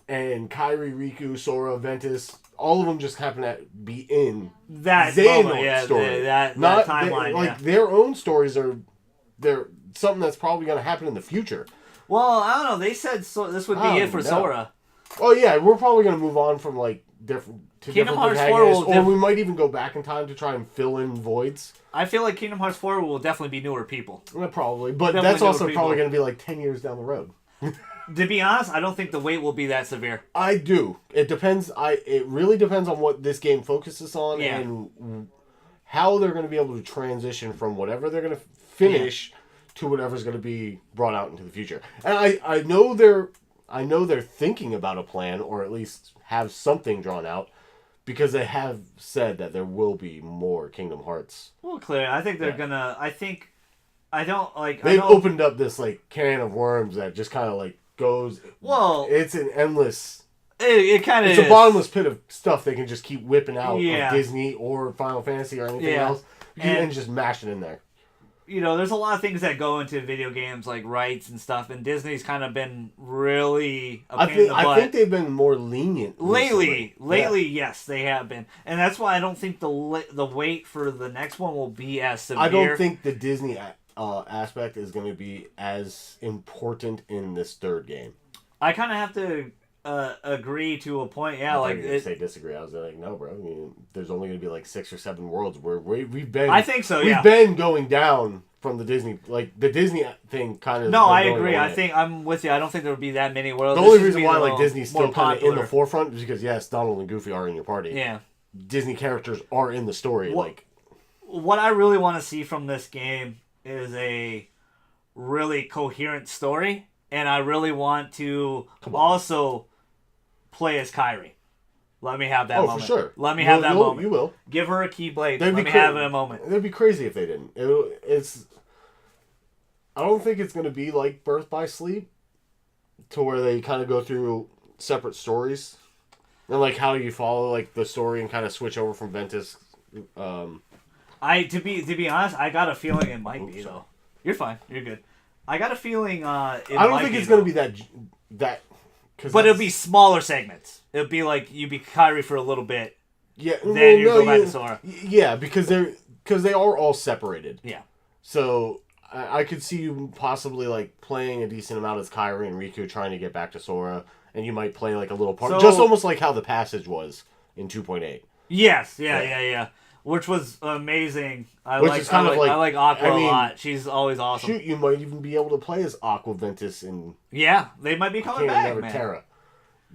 and Kairi, Riku, Sora, Ventus. All of them just happen to be in that Xehanort's story. That timeline. Their own stories are. They're something that's probably going to happen in the future. Well, I don't know. They said this would be it for Sora. Oh yeah, we're probably going to move on from different Hearts protagonists, or we might even go back in time to try and fill in voids. I feel like Kingdom Hearts 4 will definitely be newer people. Yeah, probably, but that's also probably going to be like 10 years down the road. To be honest, I don't think the wait will be that severe. I do. It depends. It really depends on what this game focuses on and how they're going to be able to transition from whatever they're going to finish to whatever's going to be brought out into the future. And I know they're thinking about a plan, or at least have something drawn out, because they have said that there will be more Kingdom Hearts. Well, clearly, I think they're gonna. They've opened up this can of worms that just kind of goes. Well, it's an endless. It kind of. It's a bottomless pit of stuff they can just keep whipping out of Disney or Final Fantasy or anything else, and just mash it in there. There's a lot of things that go into video games, like rights and stuff, and Disney's kind of been really a pain in the butt. I think they've been more lenient lately. Yes, they have been, and that's why I don't think the wait for the next one will be as severe. I don't think the Disney aspect is going to be as important in this third game. I kind of have to agree to a point. Yeah, say disagree. I was like, no, bro. I mean, there's only going to be 6 or 7 worlds where we've been. I think so. We've been going down from the Disney, the Disney thing kind of. No, I agree. I think I'm with you. I don't think there would be that many worlds. The only reason why Disney's still kind of in the forefront is because yes, Donald and Goofy are in your party. Yeah, Disney characters are in the story. What I really want to see from this game is a really coherent story, and I really want to also play as Kairi. Let me have that moment. For sure. Let me have that moment. You will. Give her a Keyblade. Let me have a moment. It'd be crazy if they didn't. I don't think it's going to be like Birth by Sleep, to where they kind of go through separate stories. And how you follow the story and kind of switch over from Ventus. To be honest, I got a feeling it might be though. You're fine. You're good. I got a feeling I don't think it's going to be that. But it'll be smaller segments. It'll be you'd be Kairi for a little bit. Yeah. Then you go back to Sora. Yeah, because they are all separated. Yeah. So I could see you possibly playing a decent amount as Kairi and Riku trying to get back to Sora, and you might play a little part, just almost like how the passage was in 2.8. Yes. Yeah. Which was amazing. I like Aqua a lot. She's always awesome. Shoot, you might even be able to play as Aqua, Ventus, and they might be coming back, man. Terra.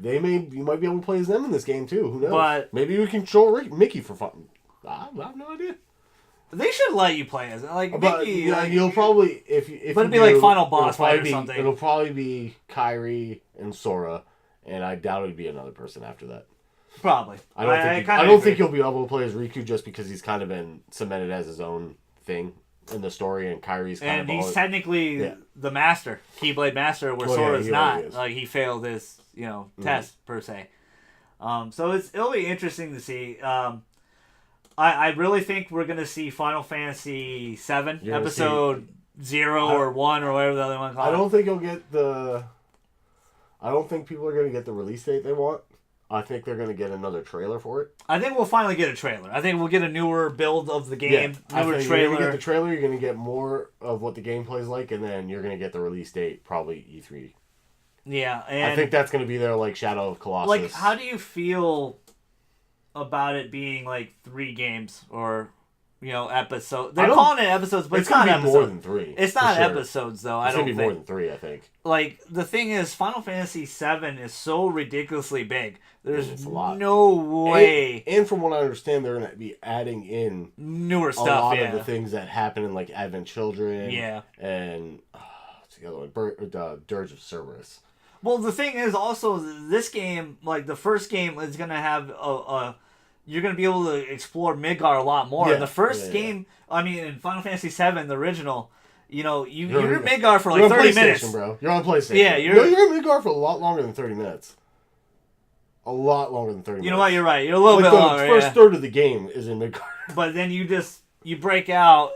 You might be able to play as them in this game too. Who knows? But maybe you can control Mickey for fun. I have no idea. They should let you play as Mickey. You'll probably if but it'd be Final Boss fight or something. It'll probably be Kairi and Sora, and I doubt it'd be another person after that. Probably. I don't think you'll be able to play as Riku just because he's kind of been cemented as his own thing in the story, and Kairi's kind of. And he's technically the master, Keyblade Master, where Sora's not. He failed his test per se. So it'll be interesting to see. I really think we're gonna see Final Fantasy VII Episode 0 or 1 or whatever the other one called. I don't think you'll get the. I don't think people are going to get the release date they want. I think they're going to get another trailer for it. I think we'll finally get a trailer. I think we'll get a newer build of the game, newer trailer. You're going to get the trailer, you're going to get more of what the gameplay is like, and then you're going to get the release date, probably E3. Yeah, and I think that's going to be there like Shadow of Colossus. Like, how do you feel about it being like 3 games or, episodes? They're calling it episodes, but it's not episodes. More than 3. It's not episodes, though. I don't think. It's going to be more than 3, I think. Like, the thing is, Final Fantasy VII is so ridiculously big. There's a lot. No way. And from what I understand, they're going to be adding in newer stuff. A lot of the things that happen in like Advent Children. Yeah. And what's the other one? Dirge of Cerberus. Well, the thing is also this game, like the first game, is going to have you're going to be able to explore Midgar a lot more. In the first game, I mean, in Final Fantasy VII, the original. You're in Midgar for like 30 minutes. Bro. You're on PlayStation. Yeah, you're in Midgar for a lot longer than 30 minutes. A lot longer than 30 minutes. You know what? You're right. You're a little bit longer. The first third of the game is in Midgar. But then you break out,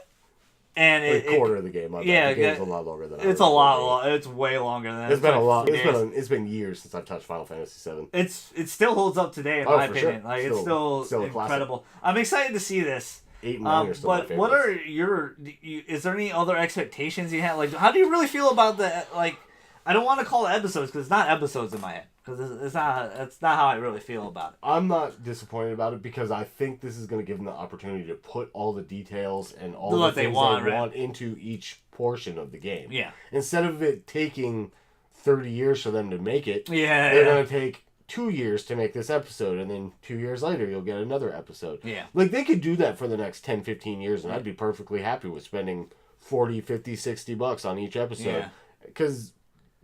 and a quarter of the game. The game's a lot longer than it's a lot. It's way longer than that. It's been a lot. It's been years since I've touched Final Fantasy VII. It still holds up today, in my opinion. Sure. Like it's still incredible. I'm excited to see this. 8 and 9 are still but what are is there any other expectations you have? Like, how do you really feel about the, like, I don't want to call it episodes because it's not episodes in my head. Because it's not how I really feel about it. I'm not disappointed about it because I think this is going to give them the opportunity to put all the details and all the things they want into each portion of the game. Yeah. Instead of it taking 30 years for them to make it, they're going to take 2 years to make this episode, and then 2 years later you'll get another episode. Yeah. Like, they could do that for the next 10, 15 years, and I'd be perfectly happy with spending $40, $50, $60 on each episode. Because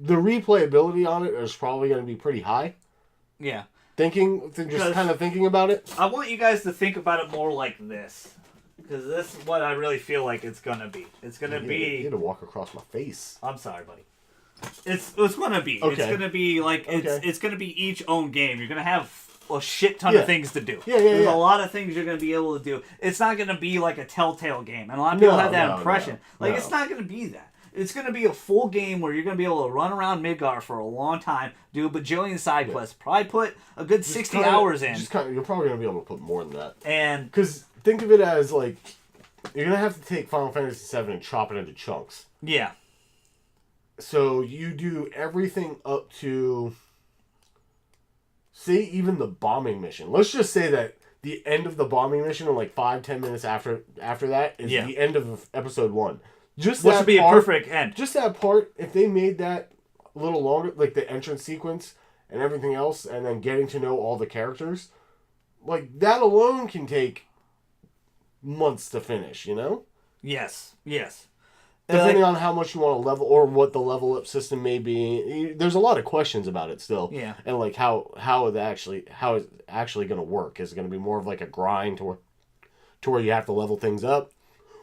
the replayability on it is probably going to be pretty high. Yeah. Just kind of thinking about it. I want you guys to think about it more like this. Because this is what I really feel like it's going to be. It's going to be... You had to walk across my face. I'm sorry, buddy. It's gonna be. Okay. It's gonna be like it's gonna be each own game. You're gonna have a shit ton of things to do. There's a lot of things you're gonna be able to do. It's not gonna be like a Telltale game, and a lot of people have that impression. It's not gonna be that. It's gonna be a full game where you're gonna be able to run around Midgar for a long time, do a bajillion side quests, probably put a good 60 hours in. You're probably gonna be able to put more than that. And because think of it as like you're gonna have to take Final Fantasy VII and chop it into chunks. Yeah. So you do everything up to, say, even the bombing mission. Let's just say that the end of the bombing mission, and like 5-10 minutes after that, is the end of episode 1. Just that should be a perfect end. Just that part. If they made that a little longer, like the entrance sequence and everything else, and then getting to know all the characters, like that alone can take months to finish. Yes. Depending on how much you want to level or what the level up system may be, there's a lot of questions about it still. Yeah. And like how it's actually going to work. Is it going to be more of like a grind to where you have to level things up,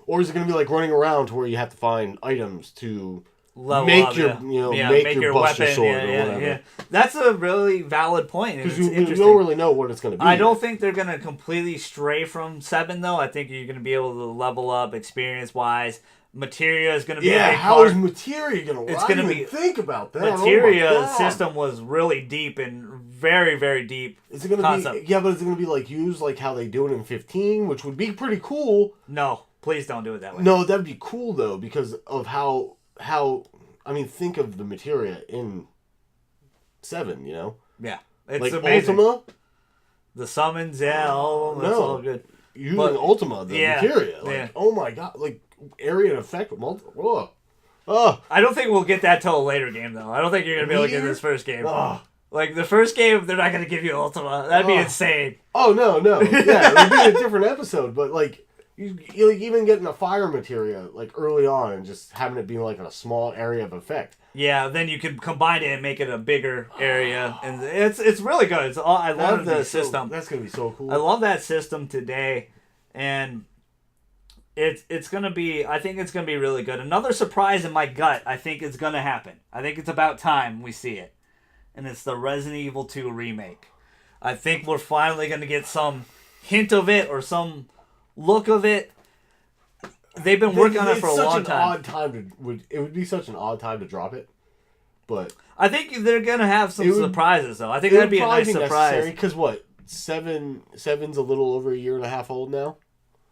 or is it going to be like running around to where you have to find items to make your Buster Sword or whatever? Yeah. That's a really valid point. Because you don't really know what it's going to be. I don't think they're going to completely stray from 7 though. I think you're going to be able to level up experience wise. Materia is going to be a big how part. Is Materia going to? It's going to be. Think about that. Materia's system was really deep and very, very deep. Is it going to be? Yeah, but is it going to be like used like how they do it in 15, which would be pretty cool. No, please don't do it that way. No, that'd be cool though because of how. I mean, think of the Materia in 7. Yeah, it's like amazing. Ultima. The summons, all of them. That's all good. Using Ultima, the Materia, oh my god, like area and effect with multiple. I don't think we'll get that till a later game though. I don't think you're gonna be able to get this first game. Like the first game, they're not gonna give you Ultima. That'd be insane. Oh no, yeah, it'd be a different episode, but like you like even getting a fire Materia like early on and just having it be like in a small area of effect. Yeah, then you can combine it and make it a bigger area, and it's really good. I love the system. That's gonna be so cool. I love that system today, and it's gonna be. I think it's gonna be really good. Another surprise in my gut. I think it's gonna happen. I think it's about time we see it, and it's the Resident Evil 2 remake. I think we're finally gonna get some hint of it or some look of it. They've been working on it for a long time. It would be such an odd time to drop it. but I think they're gonna have some surprises though. I think that'd be a nice surprise. Because what? Seven's a little over a year and a half old now.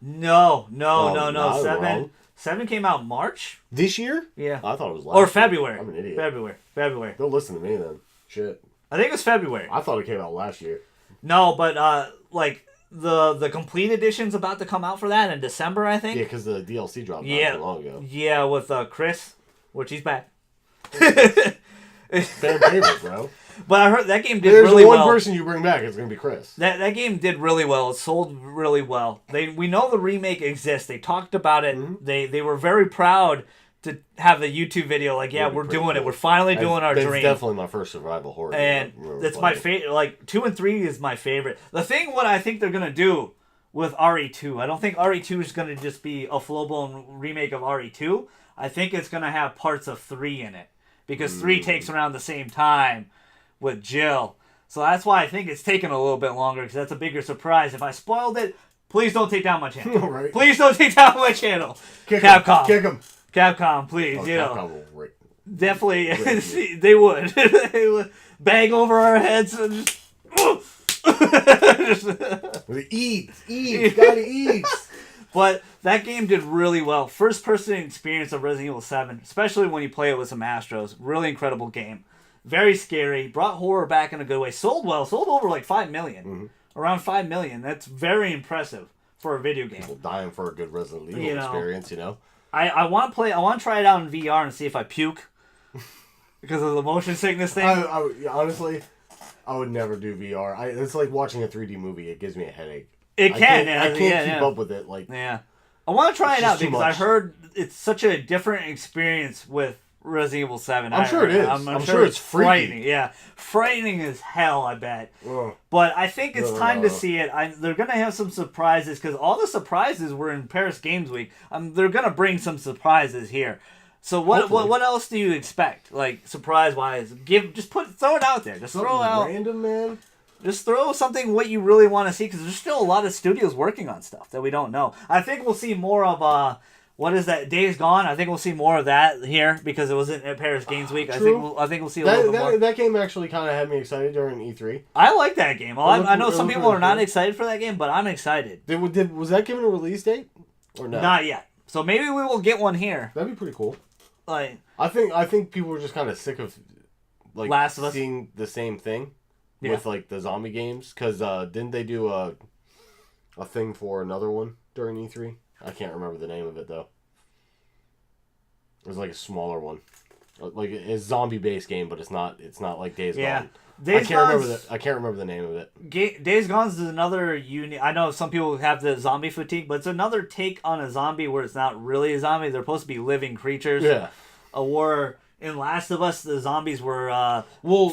No. Wrong. Seven came out March this year. Yeah, I thought it was or February. I'm an idiot. February. Don't listen to me then. Shit. I think it was February. I thought it came out last year. No, but like the complete edition's about to come out for that in December, I think. Yeah, because the DLC dropped not too long ago. Yeah, with Chris, which he's back. Fan favorite, bro. But I heard that game did really well. There's one person you bring back, it's going to be Chris. That game did really well. It sold really well. We know the remake exists. They talked about it. Mm-hmm. They were very proud to have the YouTube video like, yeah, we're doing it. We're finally doing our dream. It's definitely my first survival horror game. And it's my favorite. Like, 2 and 3 is my favorite. The thing, what I think they're going to do with RE2, I don't think RE2 is going to just be a full-blown remake of RE2. I think it's going to have parts of 3 in it. Because 3 takes around the same time with Jill. So that's why I think it's taking a little bit longer, because that's a bigger surprise. If I spoiled it, please don't take down my channel. Right. Please don't take down my channel. Capcom. Kick him. Capcom, please. Capcom will definitely, they would. They would bang over our heads and eat, gotta eat. But that game did really well. First-person experience of Resident Evil 7, especially when you play it with some Astros. Really incredible game. Very scary. Brought horror back in a good way. Sold well. Sold over like 5 million. Mm-hmm. Around 5 million. That's very impressive for a video game. People dying for a good Resident Evil experience, you know? I want to try it out in VR and see if I puke. Because of the motion sickness thing. Honestly, I would never do VR. It's like watching a 3D movie. It gives me a headache. I can't keep up with it. I want to try it out because I heard it's such a different experience with Resident Evil 7. I'm sure it is. I'm sure it's frightening. Yeah, frightening as hell, I bet. Ugh. But I think it's time to see it. They're going to have some surprises because all the surprises were in Paris Games Week. They're going to bring some surprises here. So what else do you expect? Like, surprise-wise? Throw it out there. Just something throw out... random, man. Just throw something what you really want to see, because there's still a lot of studios working on stuff that we don't know. I think we'll see more of, what is that, Days Gone? I think we'll see more of that here, because it wasn't at Paris Games Week. True. I think we'll see a little bit more. That game actually kind of had me excited during E3. I like that game. I know some people are not excited for that game, but I'm excited. Was that given a release date? Or no? Not yet. So maybe we will get one here. That'd be pretty cool. Like, I think people were just kind of sick of like Last of Us seeing the same thing. With, like, the zombie games. Because, didn't they do a thing for another one during E3? I can't remember the name of it, though. It was, like, a smaller one. Like, it's a zombie-based game, but it's not like Days Gone. I can't remember the name of it. Days Gone is another I know some people have the zombie fatigue, but it's another take on a zombie where it's not really a zombie. They're supposed to be living creatures. Yeah. In Last of Us, the zombies were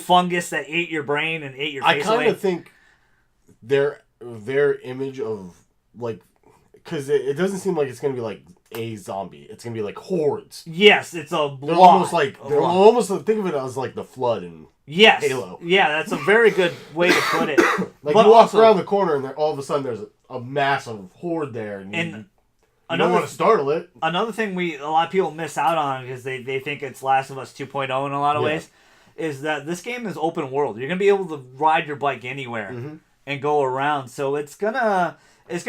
fungus that ate your brain and ate your face away. I kind of think their image of, like... Because it doesn't seem like it's going to be, like, a zombie. It's going to be, like, hordes. Yes, it's a block. They're almost think of it as, like, the Flood in Halo. Yeah, that's a very good way to put it. Like, you walk around the corner and all of a sudden there's a massive horde there. And you don't want to startle it. Another thing a lot of people miss out on because they think it's Last of Us 2.0 in a lot of ways is that this game is open world. You're going to be able to ride your bike anywhere and go around. So it's gonna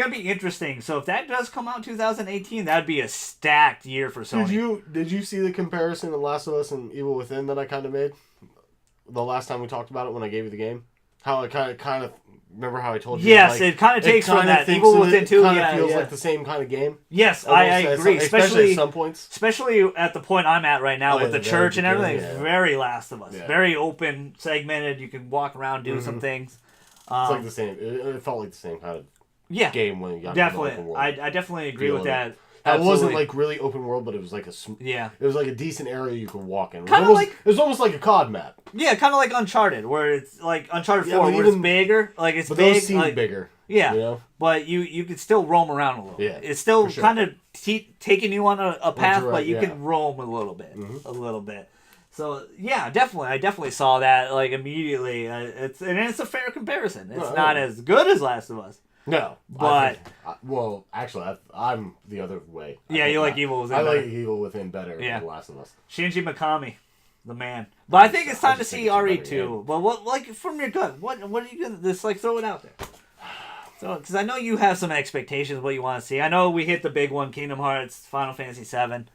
be interesting. So if that does come out in 2018, that'd be a stacked year for Sony. Did you see the comparison of Last of Us and Evil Within that I kind of made? The last time we talked about it when I gave you the game? How I kind of remember how I told you? Yes, like, it kind of takes from that. Evil Within 2 feels like the same kind of game. Yes, I agree. Especially at some points. Especially at the point I'm at right now with the church and everything. It's very Last of Us. Yeah. Very open, segmented. You can walk around, do some things. It's like the same. It felt like the same kind of game when you got to the open world. I definitely agree with that. It wasn't like really open world, but it was like it was like a decent area you could walk in. It was almost like a COD map. Yeah, kind of like Uncharted, where it's like Uncharted 4, where it's bigger. Like it's but big. Those seem bigger. Yeah, you know? But you could still roam around a little. Yeah, it's still kind of taking you on a path, but you can roam a little bit, a little bit. So yeah, definitely, I definitely saw that like immediately. It's a fair comparison. It's not as good as Last of Us. No, but actually, I'm the other way. Yeah, you like Evil Within. I like Evil Within better than Last of Us. Shinji Mikami. the man. But I think it's time to see think it's a RE2. better But what, like, from your gut, what are you gonna just like throw it out there? So, because I know you have some expectations of what you want to see. I know we hit the big one, Kingdom Hearts, Final Fantasy VII.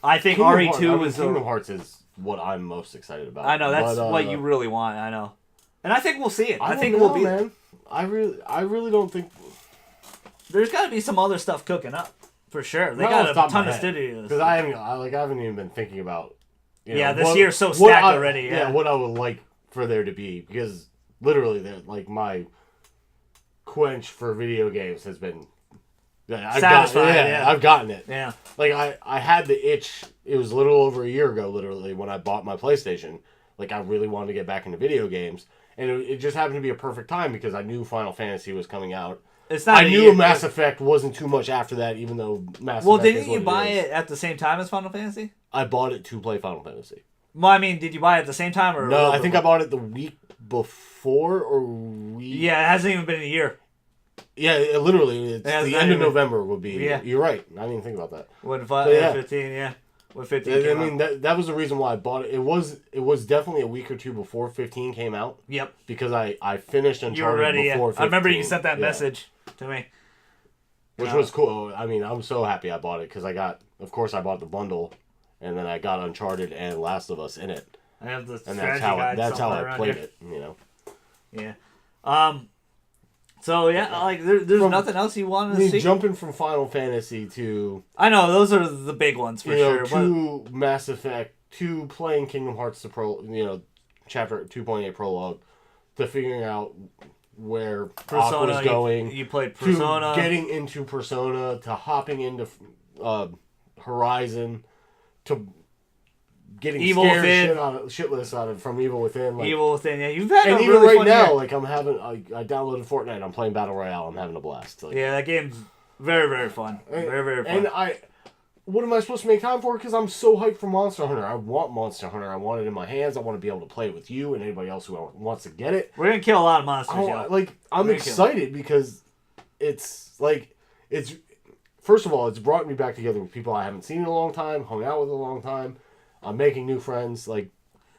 I think RE2 was Kingdom Hearts is what I'm most excited about. I know that's what you really want. I know, and I think we'll see it. I think we'll be. Man. I really don't think. There's got to be some other stuff cooking up for sure. They got a ton of studios. Because I haven't even been thinking about. This year's so stacked already. Yeah, what I would like for there to be, because literally, like, my quench for video games has been. I've gotten it. Yeah. Like, I had the itch. It was a little over a year ago, literally, when I bought my PlayStation. Like, I really wanted to get back into video games. And it just happened to be a perfect time because I knew Final Fantasy was coming out. I knew Mass Effect wasn't too much after that, even though Mass Effect. Well, didn't you buy it at the same time as Final Fantasy? I bought it to play Final Fantasy. Well, I mean, did you buy it at the same time or? No, I think I bought it the week before or week. Yeah, it hasn't even been a year. Yeah, literally, it's the end of November would be. Yeah, you're right. I didn't even think about that. When 15, yeah. When 15 came out. That was the reason why I bought it. It was definitely a week or two before 15 came out. Yep. Because I finished Uncharted you were ready, before 15. I remember you sent that message to me. Which was cool. I mean, I'm so happy I bought it because of course I bought the bundle, and then I got Uncharted and Last of Us in it. I have the and that's how I played it. Yeah. So yeah, like there's nothing else you wanted to see. Jumping from Final Fantasy to I know those are the big ones for sure. To Mass Effect, to playing Kingdom Hearts Chapter 2.8 prologue, to figuring out where Persona was going. You played Persona. To getting into Persona, to hopping into Horizon, to getting Evil scared Within. shitless out of from Evil Within. Like, Evil Within, yeah. You've had and a even really right fun now, year. like I downloaded Fortnite. I'm playing Battle Royale. I'm having a blast. Like, yeah, that game's very, very fun. Very, very fun. And what am I supposed to make time for? Because I'm so hyped for Monster Hunter. I want Monster Hunter. I want it in my hands. I want to be able to play it with you and anybody else who wants to get it. We're gonna kill a lot of monsters. I'm excited because it's first of all, it's brought me back together with people I haven't seen in a long time, hung out with in a long time. I'm making new friends. Like,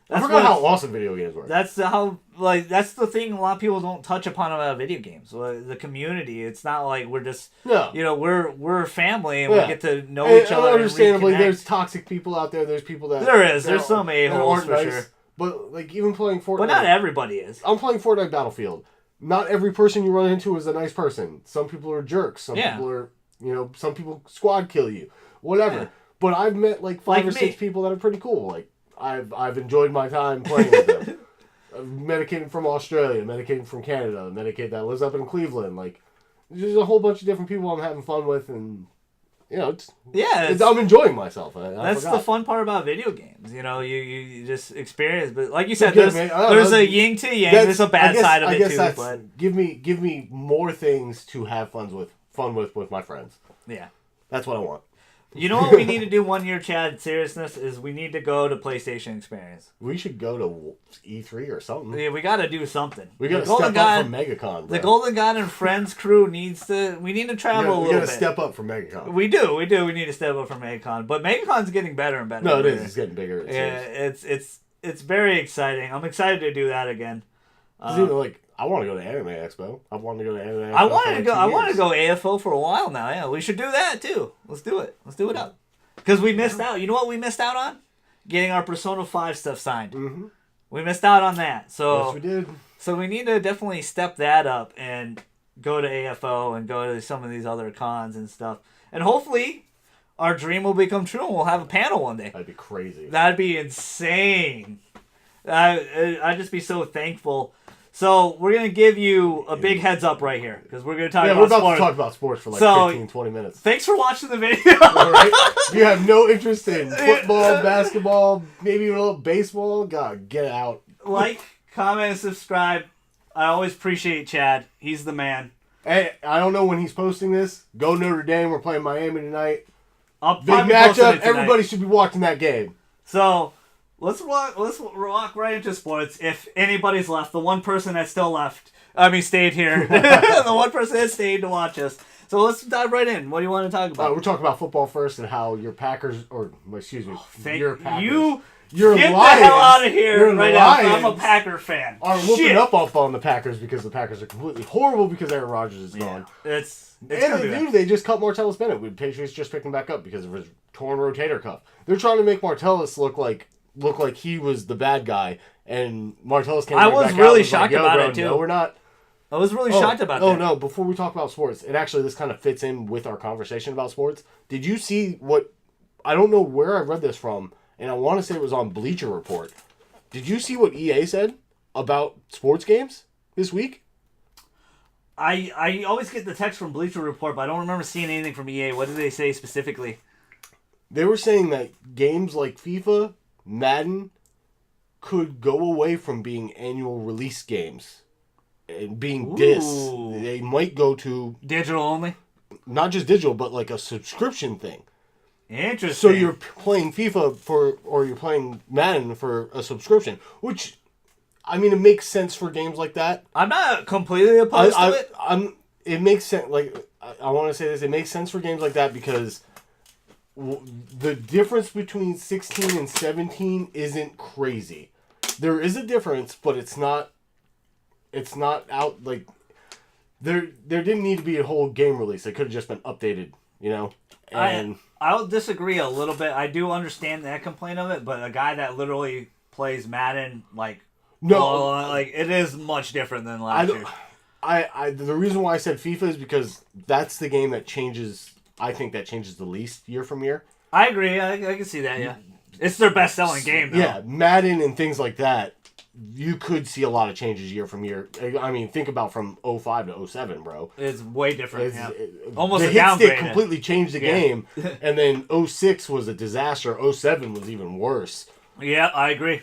I forgot how awesome video games were. That's the thing a lot of people don't touch upon about video games. The community. It's not like we're just we're family and we get to know each other. Understandably, there's toxic people out there. There's people that there's some a-holes for sure. But like even playing Fortnite, but not everybody is. I'm playing Fortnite Battlefield. Not every person you run into is a nice person. Some people are jerks. Some people are some people squad kill you. Whatever. Yeah. But I've met like 5 or 6 people that are pretty cool. Like I've enjoyed my time playing with them. Medicated from Australia, medicated from Canada, medicated that lives up in Cleveland. Like there's a whole bunch of different people I'm having fun with, and I'm enjoying myself. That's the fun part about video games. You just experience. But like you said, there's a yin to yang. There's a bad side of it too. But give me more things to have fun with my friends. Yeah, that's what I want. You know what we need to do one year, Chad? Seriousness is we need to go to PlayStation Experience. We should go to E3 or something. Yeah, we got to do something. We got to step up from MegaCon. Bro. The Golden God and Friends crew needs to. We need to travel a little bit. We got to step up from MegaCon. We do. We need to step up from MegaCon. But MegaCon's getting better and better. No, it is. It's getting bigger. It's very exciting. I'm excited to do that again. I want to go to Anime Expo. I wanted to go to Anime Expo. I wanted to go AFO for a while now. Yeah, we should do that too. Let's do it. Let's do it up. Because we missed out. You know what we missed out on? Getting our Persona 5 stuff signed. Mm-hmm. We missed out on that. So yes, we did. So we need to definitely step that up and go to AFO and go to some of these other cons and stuff. And hopefully our dream will become true and we'll have a panel one day. That'd be crazy. That'd be insane. I'd just be so thankful. So we're going to give you a big heads up right here because we're going to talk about sports. Yeah, we're about to talk about sports for like 15, 20 minutes. Thanks for watching the video. All right? If you have no interest in football, basketball, maybe even a little baseball, God, get out. Like, comment, and subscribe. I always appreciate Chad. He's the man. Hey, I don't know when he's posting this. Go Notre Dame. We're playing Miami tonight. Big matchup. Everybody should be watching that game. So... Let's rock right into sports. If anybody's left, the one person that stayed here. The one person that stayed to watch us. So let's dive right in. What do you want to talk about? We're talking about football first and how your Packers, your Packers. Your Get Lions, the hell out of here your right now. I'm a Lions Packer fan. are whooping up on the Packers because the Packers are completely horrible because Aaron Rodgers is gone. It's And they just cut Martellus Bennett. The Patriots just picked him back up because of his torn rotator cuff. They're trying to make Martellus look like he was the bad guy, and Martellus came right back out. I was really and shocked about it too. No, we're not. I was really shocked about that. Oh no! Before we talk about sports, and actually this kind of fits in with our conversation about sports. Did you see what? I don't know where I read this from, and I want to say it was on Bleacher Report. Did you see what EA said about sports games this week? I always get the text from Bleacher Report, but I don't remember seeing anything from EA. What did they say specifically? They were saying that games like FIFA, Madden, could go away from being annual release games and being discs. They might go to digital only? Not just digital, but like a subscription thing. Interesting. So you're playing FIFA or you're playing Madden for a subscription, which, I mean, it makes sense for games like that. I'm not completely opposed to it. It makes sense. Like, I want to say this. It makes sense for games like that because the difference between 16 and 17 isn't crazy. There is a difference, but it's not out, like, there didn't need to be a whole game release. It could have just been updated, you know? And I'll disagree a little bit. I do understand that complaint of it, but a guy that literally plays Madden, like, it is much different than last year. The reason why I said FIFA is because that's the game that changes. I think that changes the least year from year. I agree. I can see that. Yeah, it's their best-selling game, though. Yeah, Madden and things like that. You could see a lot of changes year from year. I mean, think about from 05 to 07, bro. It's way different. Almost the hit stick completely changed the game, and then 06 was a disaster. 07 was even worse. Yeah, I agree.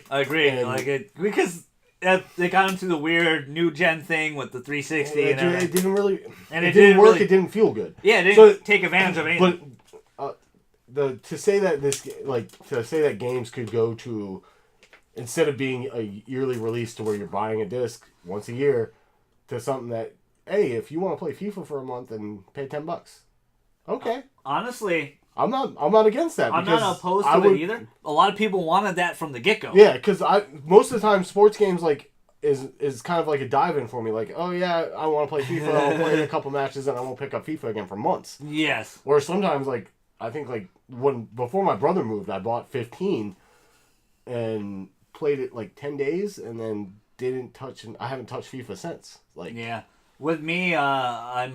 Because they got into the weird new gen thing with the 360. It didn't really, and it didn't work. It didn't feel good. Yeah, it didn't take advantage of anything. But to say that games could go to, instead of being a yearly release to where you're buying a disc once a year, to something that, hey, if you want to play FIFA for a month and pay $10, okay. Honestly, I'm not against that. I'm not opposed to it either. A lot of people wanted that from the get-go. Yeah, because most of the time sports games is kind of like a dive-in for me. Like, oh yeah, I want to play FIFA. I'll play a couple matches and I won't pick up FIFA again for months. Yes. Or sometimes I think before my brother moved, I bought 15 and played it 10 days and then didn't touch, and I haven't touched FIFA since. Yeah, with me, I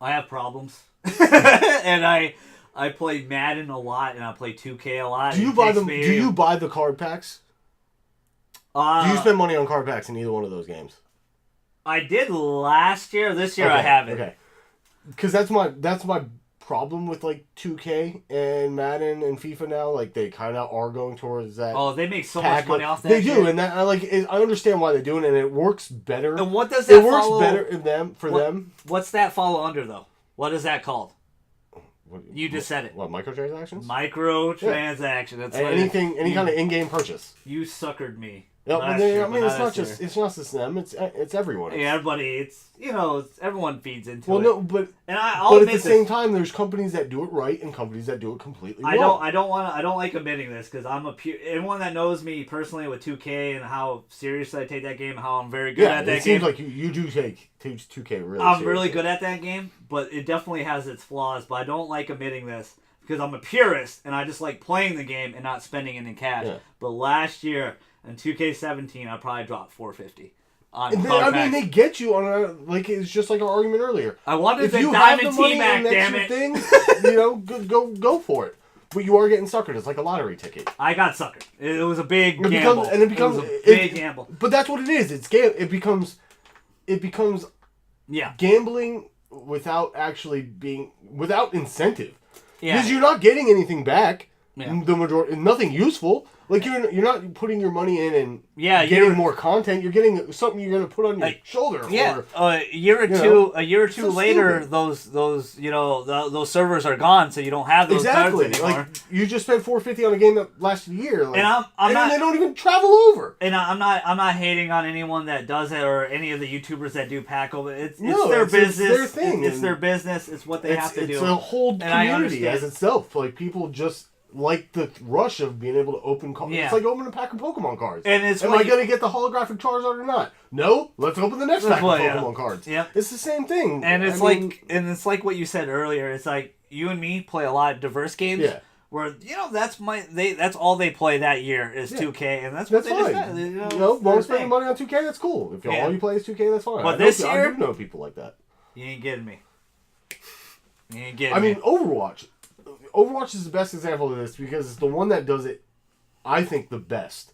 have problems, and I play Madden a lot and I play 2K a lot. Do you buy the card packs? Do you spend money on card packs in either one of those games? I did last year. This year I haven't. Okay, because that's my problem with 2K and Madden and FIFA now. They kind of are going towards that. Oh, they make so much money off that. They do, and that I understand why they do it, and it works better. And what does that? It works better for them. What's that follow under though? What is that called? You just said it. What, microtransactions? Microtransactions. That's any kind of in-game purchase. You suckered me. Yeah, it's not just them. It's everyone. Yeah, everybody. Everyone feeds into it. Well, no, but at the same time, there's companies that do it right and companies that do it completely wrong. I don't like admitting this because I'm anyone that knows me personally with 2K and how seriously I take that game, how I'm very good at that game. It seems like you do take 2K really seriously. I'm really good at that game, but it definitely has its flaws. But I don't like admitting this because I'm a purist and I just like playing the game and not spending it in cash. Yeah. But last year. In 2K17, I probably dropped $450 on card packs. They get you on it's just like our argument earlier. I wanted the Diamond T-Mac, damn it. Thing, go for it. But you are getting suckered. It's like a lottery ticket. I got suckered. It was a big gamble. It becomes a big gamble. But that's what it is. It becomes gambling without without incentive. Yeah. Because you're not getting anything back. Yeah. The majority, nothing useful. You're not putting your money in and getting more content. You're getting something you're going to put on your shoulder. Yeah, a year or two later, those servers are gone, so you don't have those cards anymore. You just spent $450 on a game that lasted a year, and they don't even travel over. And I'm not hating on anyone that does it or any of the YouTubers that do pack over. It's their business. It's their thing. It's their business. It's what they have to do. It's a whole community as itself. People just. like the rush of being able to open cards. Yeah. It's like opening a pack of Pokemon cards. And it's Am I going to get the holographic Charizard or not? No. Let's open the next pack of Pokemon cards. Yeah. It's the same thing. And it's it's like what you said earlier. It's like you and me play a lot of diverse games. Yeah. Where that's all they play that year is 2K, and that's what they fine. just said. Won't spend money on 2K. That's cool. If all you play is 2K, that's fine. But this year, I do know people like that. You ain't getting me. You ain't getting me. I mean, Overwatch. Overwatch is the best example of this because it's the one that does it, I think, the best.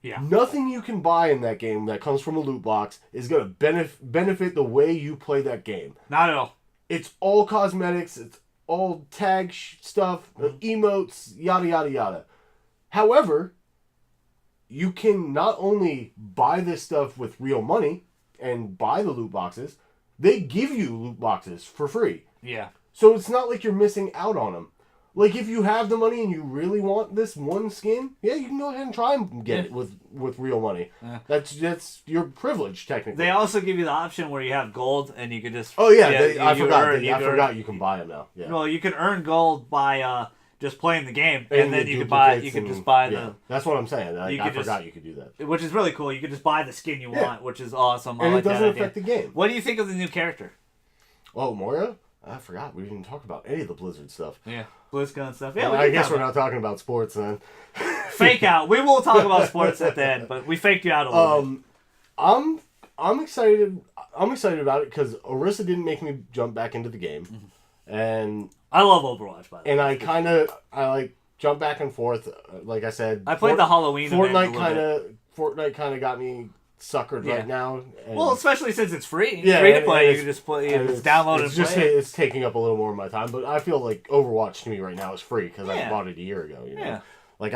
Yeah. Nothing you can buy in that game that comes from a loot box is going to benefit the way you play that game. Not at all. It's all cosmetics. It's all tag stuff, emotes, yada, yada, yada. However, you can not only buy this stuff with real money and buy the loot boxes, they give you loot boxes for free. Yeah. So it's not like you're missing out on them. Like, if you have the money and you really want this one skin, yeah, you can go ahead and try and get it with real money. Yeah. That's your privilege, technically. They also give you the option where you have gold and you could just... Oh, yeah, I forgot you can buy them now. Yeah. Well, you can earn gold by just playing the game, and then you can just buy the... That's what I'm saying. I forgot you could do that. Which is really cool. You can just buy the skin you want, which is awesome. And it doesn't affect the game. What do you think of the new character? Oh, Moira? I forgot. We didn't talk about any of the Blizzard stuff. Yeah, BlizzCon stuff. Yeah, I guess we're not talking about sports then. Fake out. We will talk about sports at the end, but we faked you out a little bit. I'm excited. I'm excited about it because Orisa didn't make me jump back into the game, and I love Overwatch, by the way. And I jump back and forth. Like I said, I played the Halloween. Fortnite kind of got me suckered right now. Well, especially since it's free. Yeah, free to play. You can just play. It's download and play. It's taking up a little more of my time, but I feel like Overwatch to me right now is free because I bought it a year ago. You know? Yeah. Like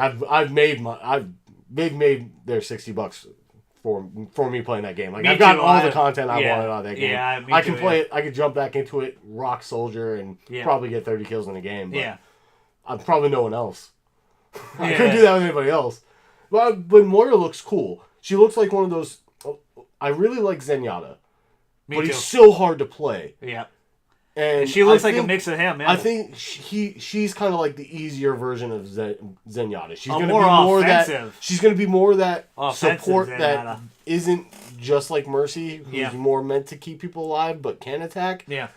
they've made their $60 for me playing that game. Like I've got all the content I wanted out of that game. Yeah, I can play it. I could jump back into it, rock soldier, and probably get 30 kills in a game. But I'm probably no one else. I couldn't do that with anybody else. But Moira looks cool. She looks like one of those... I really like Zenyatta. But he's so hard to play. Yeah. And she looks like a mix of him. Yeah. I think she's kind of like the easier version of Zenyatta. She's going to be more offensive. She's going to be more that support that isn't just like Mercy, who's more meant to keep people alive but can attack. Yeah.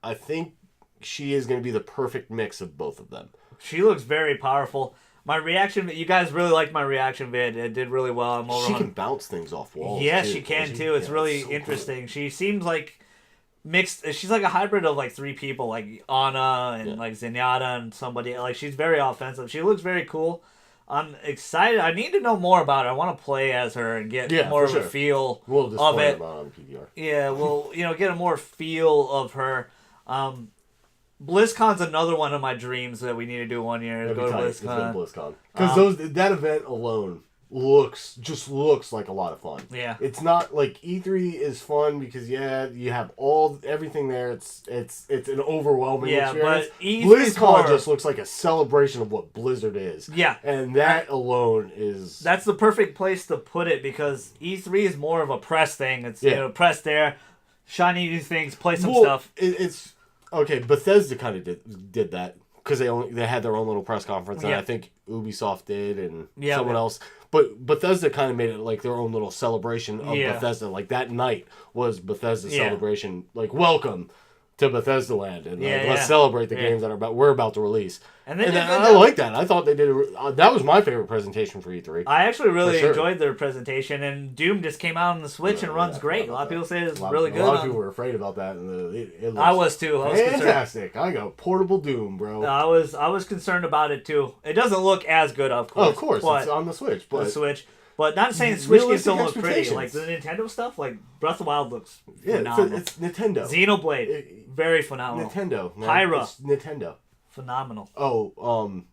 I think she is going to be the perfect mix of both of them. She looks very powerful. My reaction, you guys really liked my reaction vid. It did really well. She can bounce things off walls. Yeah, she can too. It's really interesting. Cool. She seems like mixed. She's like a hybrid of like three people, like Ana and like Zenyatta and somebody. Like she's very offensive. She looks very cool. I'm excited. I need to know more about her. I want to play as her and get more of a feel of it. On PDR. Yeah, well, get a more feel of her. BlizzCon's another one of my dreams that we need to do one year. Go to BlizzCon. Because that event alone looks like a lot of fun. Yeah. It's not like E3 is fun because you have everything there. It's an overwhelming experience. But BlizzCon just looks like a celebration of what Blizzard is. Yeah. And that alone is... That's the perfect place to put it because E3 is more of a press thing. It's press there, shiny new things, play some stuff. It's okay, Bethesda kind of did that because they had their own little press conference, and I think Ubisoft did, and someone else. But Bethesda kind of made it like their own little celebration of Bethesda. Like that night was Bethesda's celebration. Like welcome to Bethesda Land, and let's celebrate the games that we're about to release. And I like that. I thought they did. That was my favorite presentation for E3. I actually really enjoyed their presentation, and Doom just came out on the Switch and runs great. A lot of people say it's really good. A lot of people were afraid about that, and it I was too. I was fantastic. Concerned. I got portable Doom, bro. I was concerned about it too. It doesn't look as good, of course. Oh, of course, it's on the Switch. But not saying Switch games don't look pretty. Like the Nintendo stuff, like Breath of the Wild looks phenomenal. It's Nintendo. Xenoblade, very phenomenal. Nintendo. Man. Pyra. It's Nintendo. Phenomenal. Oh,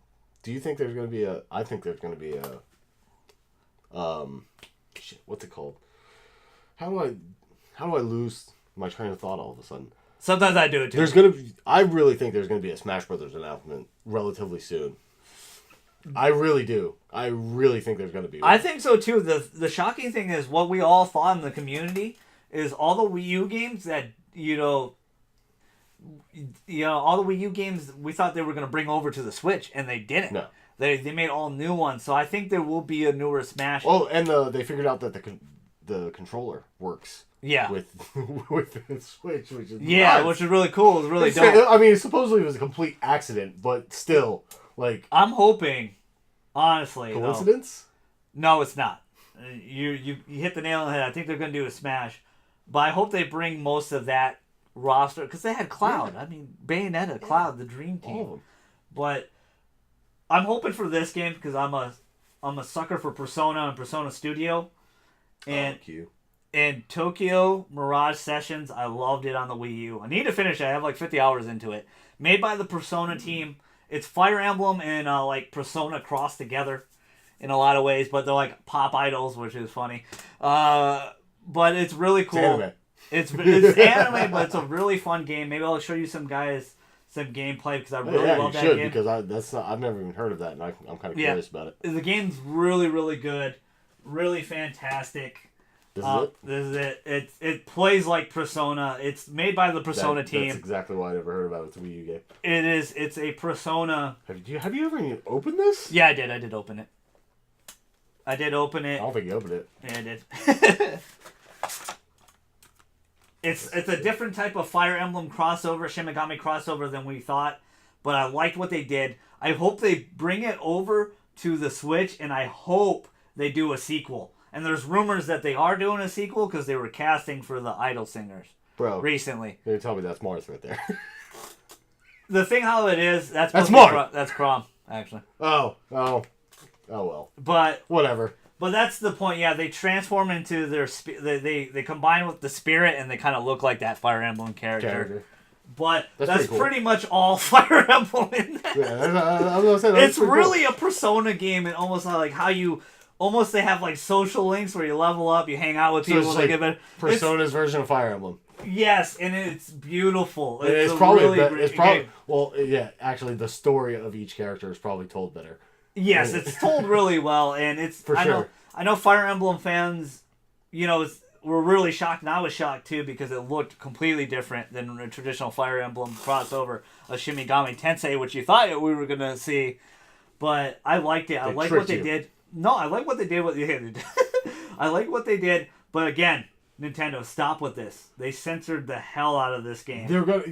do you think there's going to be I think there's going to be what's it called? How do I lose my train of thought all of a sudden? Sometimes I do it too. I really think there's going to be a Smash Brothers announcement relatively soon. I really do. I really think there's going to be one. I think so too. The shocking thing is what we all thought in the community is all the Wii U games that, all the Wii U games we thought they were going to bring over to the Switch, and they didn't. No. They made all new ones, so I think there will be a newer Smash. Oh, and they figured out that the controller works. Yeah. With the Switch, which is nuts. Which is really cool. It's really dope. I mean, supposedly it was a complete accident, but still, like... I'm hoping, honestly... Coincidence? No, it's not. You hit the nail on the head. I think they're going to do a Smash. But I hope they bring most of that roster... Because they had Cloud. Yeah. I mean, Bayonetta, Cloud, the Dream Team. All of them. But I'm hoping for this game because I'm a sucker for Persona and Persona Studio. And... cute. And Tokyo Mirage Sessions, I loved it on the Wii U. I need to finish it. I have like 50 hours into it. Made by the Persona team. It's Fire Emblem and like Persona crossed together in a lot of ways, but they're like pop idols, which is funny. But it's really cool. It's anime, but it's a really fun game. Maybe I'll show you some gameplay because I really love that game. Because I've never even heard of that, and I'm kind of curious about it. The game's really, really good, really fantastic. This is it? It plays like Persona. It's made by the Persona team. That's exactly why I never heard about it. It's a Wii U game. It is. It's a Persona. Have you ever even opened this? Yeah, I did. I did open it. I don't think you opened it. Yeah, I did. It's a different type of Fire Emblem crossover, Shin Megami crossover than we thought, but I liked what they did. I hope they bring it over to the Switch, and I hope they do a sequel. And there's rumors that they are doing a sequel because they were casting for the Idol singers. Bro. Recently. You're tell me that's Mars right there. The thing how it is, that's Mars. That's Crom, actually. Oh well. But whatever. But that's the point. Yeah, they transform into their they combine with the spirit, and they kind of look like that Fire Emblem character. But that's pretty much all Fire Emblem in that. Yeah, it's really a Persona game, and almost like how you. Almost they have like social links where you level up, you hang out with people. It's like Persona's version of Fire Emblem. Yes, and it's beautiful. It's probably really well, yeah. Actually, the story of each character is probably told better. Yes, it's told really well, and it's for sure. I know Fire Emblem fans, were really shocked, and I was shocked too because it looked completely different than a traditional Fire Emblem crossover of Shin Megami Tensei, which you thought we were gonna see. But I liked it. I like what they did. No, I like what they did. I like what they did, but again, Nintendo, stop with this. They censored the hell out of this game. They're gonna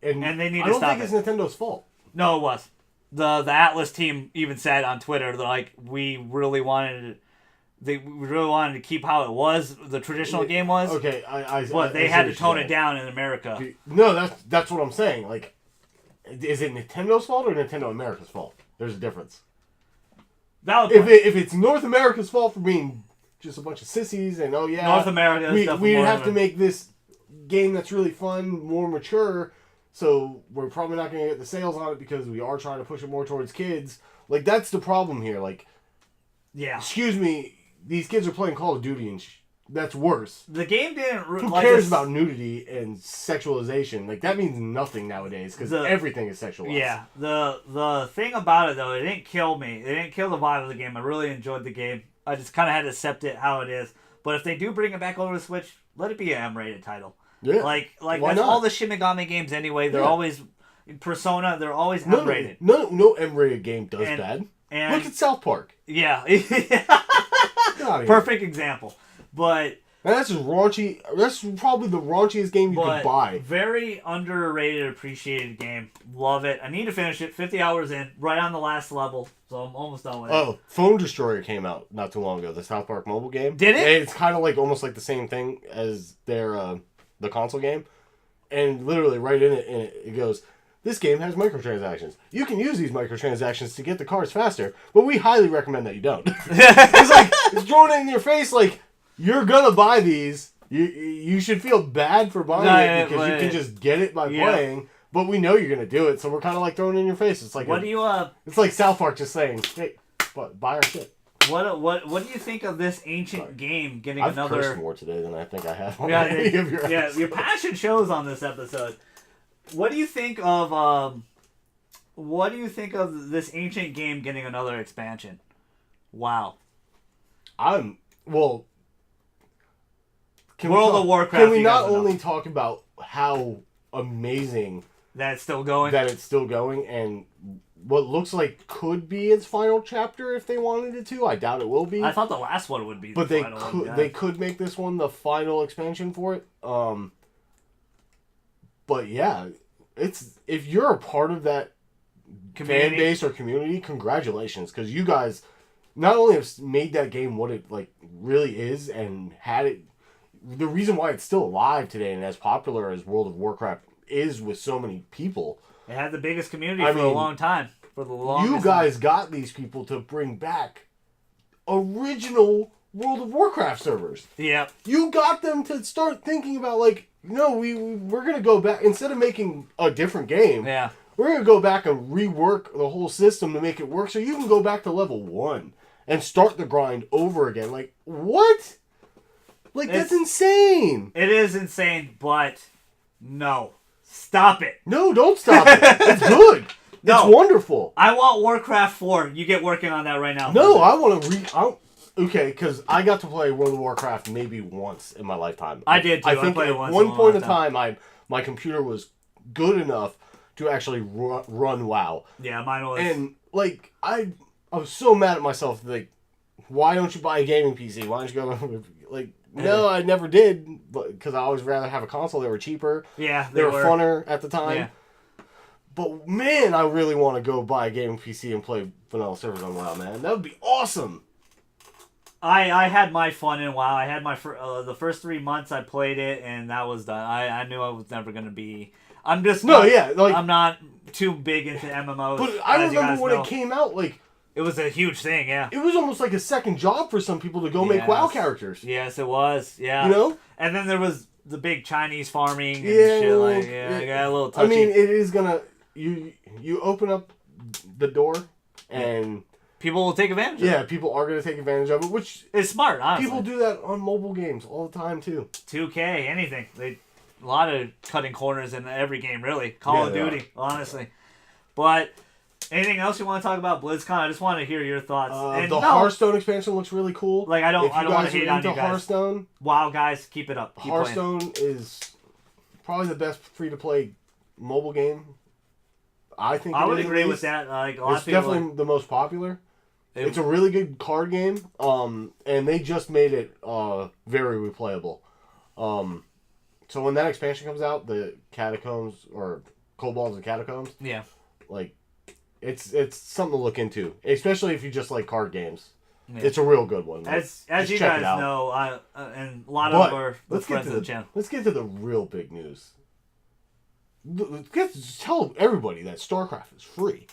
and they need to stop. I don't think it's Nintendo's fault. No, it was. The Atlas team even said on Twitter, they're like, we really wanted to keep how it was. The traditional game was. Okay, but they had to tone it down in America. No, that's what I'm saying. Like, is it Nintendo's fault or Nintendo America's fault? There's a difference. If it's North America's fault for being just a bunch of sissies and North America, we have to make this game that's really fun more mature, so we're probably not going to get the sales on it because we are trying to push it more towards kids. Like, that's the problem here. Like, yeah, excuse me, these kids are playing Call of Duty and that's worse. The game didn't. Who cares about nudity and sexualization? Like, that means nothing nowadays because everything is sexualized. Yeah. The thing about it though, it didn't kill me. It didn't kill the vibe of the game. I really enjoyed the game. I just kind of had to accept it how it is. But if they do bring it back over to Switch, let it be an M-rated title. Yeah. Like that's all the Shin Megami games anyway. They're always Persona. They're always M-rated. No M-rated game does bad. And look at South Park. Yeah. Perfect example. But and that's just raunchy. That's probably the raunchiest game you could buy. Very underrated, appreciated game. Love it. I need to finish it. 50 hours in, right on the last level, so I'm almost done with it. Oh, Phone Destroyer came out not too long ago. The South Park mobile game. Did it? And it's kind of like almost like the same thing as their the console game, and literally right in it goes. This game has microtransactions. You can use these microtransactions to get the cars faster, but we highly recommend that you don't. It's thrown in your face like. You're gonna buy these. You should feel bad for buying it because you can just get it by playing. But we know you're gonna do it, so we're kind of like throwing it in your face. It's like It's like South Park just saying, "Hey, buy our shit." What do you think of this ancient game getting another? I've cursed more today than I think I have. On any of your episodes. Your passion shows on this episode. What do you think of this ancient game getting another expansion? Wow. World of Warcraft. Can we not only talk about how amazing that it's still going. And what looks like could be its final chapter if they wanted it to. I doubt it will be. I thought the last one would be but the final one. They could make this one the final expansion for it. But yeah, if you're a part of that fan base or community, congratulations, because you guys not only have made that game what it like really is and had it. The reason why it's still alive today and as popular as World of Warcraft is with so many people. It had the biggest community for a long time. For the longest you guys got these people to bring back original World of Warcraft servers. Yep. You got them to start thinking about, like, no, we're going to go back. Instead of making a different game, we're going to go back and rework the whole system to make it work so you can go back to level 1 and start the grind over again. Like, what? Like, that's insane. It is insane, but no. Stop it. No, don't stop it. It's good. It's wonderful. I want Warcraft 4. You get working on that right now. No, I want to okay, because I got to play World of Warcraft maybe once in my lifetime. I did too. I think played at one point in time, my computer was good enough to actually run WoW. Yeah, mine was. And, like, I was so mad at myself. Like, why don't you buy a gaming PC? Why don't you go... Like, no, I never did, because I always rather have a console. They were cheaper. Yeah, they were funner at the time. Yeah. But, man, I really want to go buy a gaming PC and play vanilla servers on WoW, man. That would be awesome. I had my fun in WoW. I had my the first 3 months I played it, and that was done. I knew I was never going to be... I'm not too big into MMOs. But I remember when it came out, like... It was a huge thing, yeah. It was almost like a second job for some people to go make WoW characters. Yes, it was, yeah. You know? And then there was the big Chinese farming and shit like, it got a little touchy. I mean, it is gonna... You open up the door, and... People will take advantage of it. Yeah, people are going to take advantage of it, which... It's smart, honestly. People do that on mobile games all the time, too. 2K, anything. A lot of cutting corners in every game, really. Call of Duty, honestly. But... Anything else you want to talk about BlizzCon? I just want to hear your thoughts. Hearthstone expansion looks really cool. Like I don't want to hate on you guys. Hearthstone, wow, guys, keep it up. Keep Hearthstone is probably the best free-to-play mobile game. I think I would agree with that. Like it's definitely the most popular. It's a really good card game, and they just made it very replayable. So when that expansion comes out, the Catacombs or Kobolds and Catacombs, like. It's something to look into, especially if you just like card games. Yeah. It's a real good one. As you guys know, and a lot of our friends of the channel. Let's get to the real big news. Tell everybody that StarCraft is free.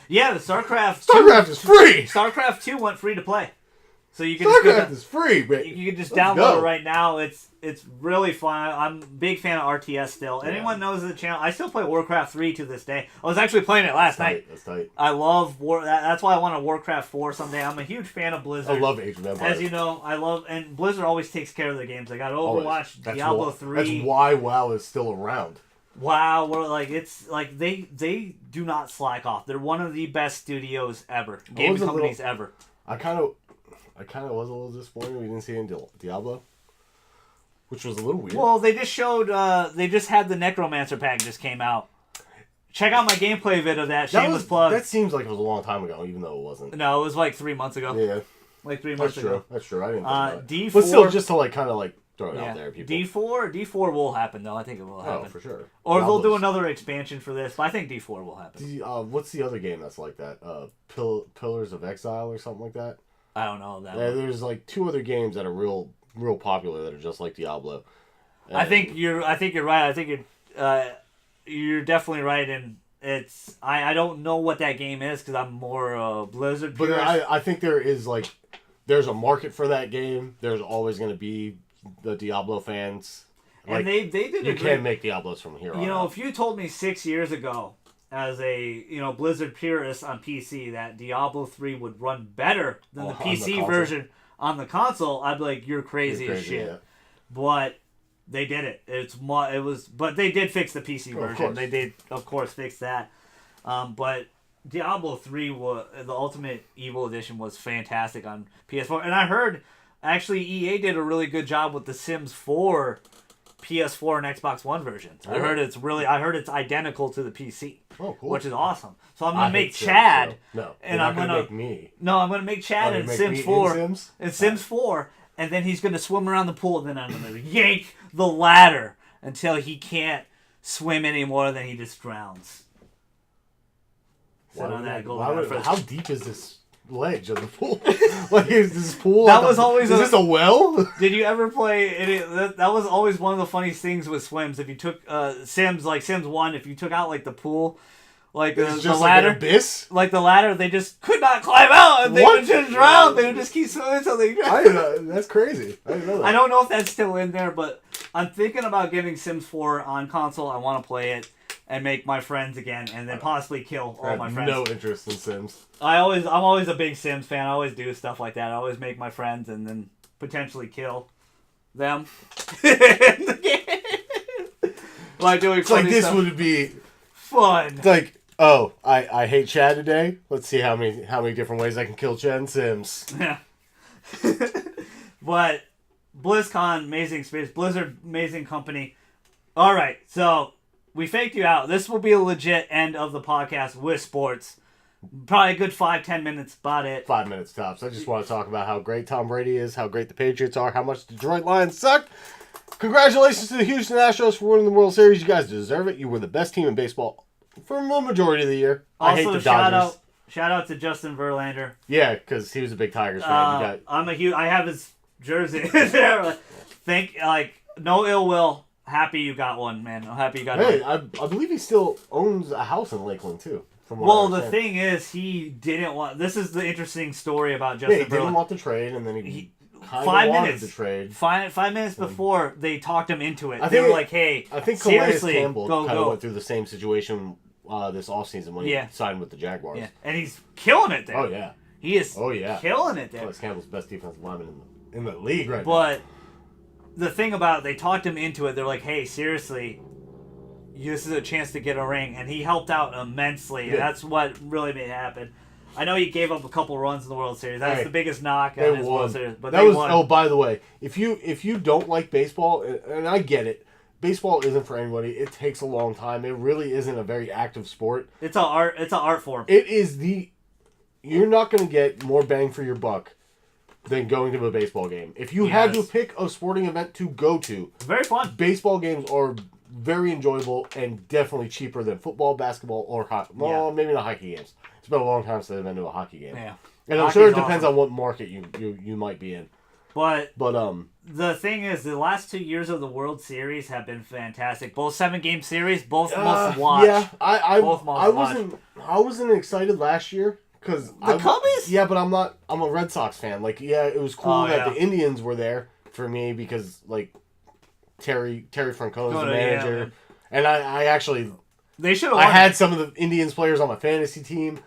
Yeah, the StarCraft is free! StarCraft 2 went free to play. So you can StarCraft is free, but you can just download it right now. It's really fun. I'm a big fan of RTS still. Anyone knows the channel? I still play Warcraft 3 to this day. I was actually playing it last night. That's tight. I love That's why I want a Warcraft 4 someday. I'm a huge fan of Blizzard. I love Age of Empires. As you know, and Blizzard always takes care of their games. They got Overwatch, Diablo 3. That's why WoW is still around. Wow, it's like they do not slack off. They're one of the best studios ever, gaming companies ever. I kind of was a little disappointed we didn't see it in Diablo, which was a little weird. Well, they just showed, they just had the Necromancer pack just came out. Check out my gameplay vid of that. Shameless plug. That seems like it was a long time ago, even though it wasn't. No, it was like 3 months ago. Yeah, like 3 months ago. That's true. I didn't think D4, but still, just to kind of throw it out there, people. D4 will happen though. I think it will happen. Oh, for sure. Or they'll do another expansion for this. But I think D4 will happen. What's the other game that's like that? Pillars of Exile or something like that. I don't know that. There's like 2 other games that are real popular that are just like Diablo. And I think you're right. I think you're definitely right. And it's I don't know what that game is because I'm more Blizzard purist. But I think there's a market for that game. There's always going to be the Diablo fans. And they did. You can't make Diablos from here on out. You know, if you told me 6 years ago, as a Blizzard purist on PC, that Diablo 3 would run better than the PC version on the console, I'd be like, you're crazy as shit. Yeah. But they did it. But they did fix the PC version. They did, of course, fix that. But Diablo 3 the Ultimate Evil Edition was fantastic on PS4, and I heard actually EA did a really good job with The Sims 4 PS4 and Xbox One versions. I heard it's identical to the PC. Oh, cool. Which is awesome. So I'm gonna make Sims, Chad. so. No, and you're I'm not gonna make me. No, I'm gonna make Chad in make Sims me 4. Sims? In Sims 4, and then he's gonna swim around the pool, and then I'm gonna yank the ladder until he can't swim anymore. Then he just drowns. How deep is this ledge of the pool? Like, is this pool? Is this a well? Did you ever play? That was always one of the funniest things with swims. If you took Sims, like Sims 1, if you took out like the pool, like the ladder, like an abyss? Like the ladder, they just could not climb out, and they would just drown. They would just keep swimming until they drown. That's crazy. I didn't know that. I don't know if that's still in there, but I'm thinking about getting Sims 4 on console. I want to play it and make my friends again, and then possibly kill all my friends. No interest in Sims. I'm always a big Sims fan. I always do stuff like that. I always make my friends and then potentially kill them. Like doing it's like this stuff. Would be Fun. It's like, oh, I hate Chad today. Let's see how many different ways I can kill Chad in Sims. Yeah. But BlizzCon, amazing experience. Blizzard, amazing company. All right, so we faked you out. This will be a legit end of the podcast with sports. Probably a good 5-10 minutes, about it. 5 minutes tops. I just want to talk about how great Tom Brady is, how great the Patriots are, how much the Detroit Lions suck. Congratulations to the Houston Astros for winning the World Series. You guys deserve it. You were the best team in baseball for the majority of the year. Also, I hate the Dodgers. Shout out to Justin Verlander. Yeah, because he was a big Tigers fan. I have his jersey. No ill will. Happy you got one, man. I'm happy you got one. Hey, I believe he still owns a house in Lakeland, too. Well, the thing is, he didn't want... This is the interesting story about Justin Verlander. He didn't want the trade, and then he kind of 5 wanted minutes. the trade. 5 minutes before, they talked him into it. They were like, hey, I think seriously, Campbell kind of go. went through the same situation this offseason when he signed with the Jaguars. Yeah, and he's killing it there. Oh, yeah. He is killing it there. Calais Campbell's best defensive lineman in the league right now. But the thing about it, they talked him into it. They're like, hey, seriously, this is a chance to get a ring. And he helped out immensely. And that's what really made it happen. I know he gave up a couple runs in the World Series. That's the biggest knock on his World Series. But they won. Oh, by the way, if you don't like baseball, and I get it, baseball isn't for anybody. It takes a long time. It really isn't a very active sport. It's an art form. It is you're not going to get more bang for your buck than going to a baseball game. If you had to pick a sporting event to go to, it's very fun. Baseball games are very enjoyable and definitely cheaper than football, basketball, or hockey. Well, maybe not hockey games. It's been a long time since I've been to a hockey game. Yeah. And I'm sure it depends on what market you might be in. But the thing is, the last 2 years of the World Series have been fantastic. Both 7-game series, both must watch. Yeah, I wasn't excited last year. Because the Cubbies? Yeah, but I'm a Red Sox fan. Like, yeah, it was cool that the Indians were there for me because, like, Terry Francone's the manager. And I actually... They should have I had some of the Indians players on my fantasy team.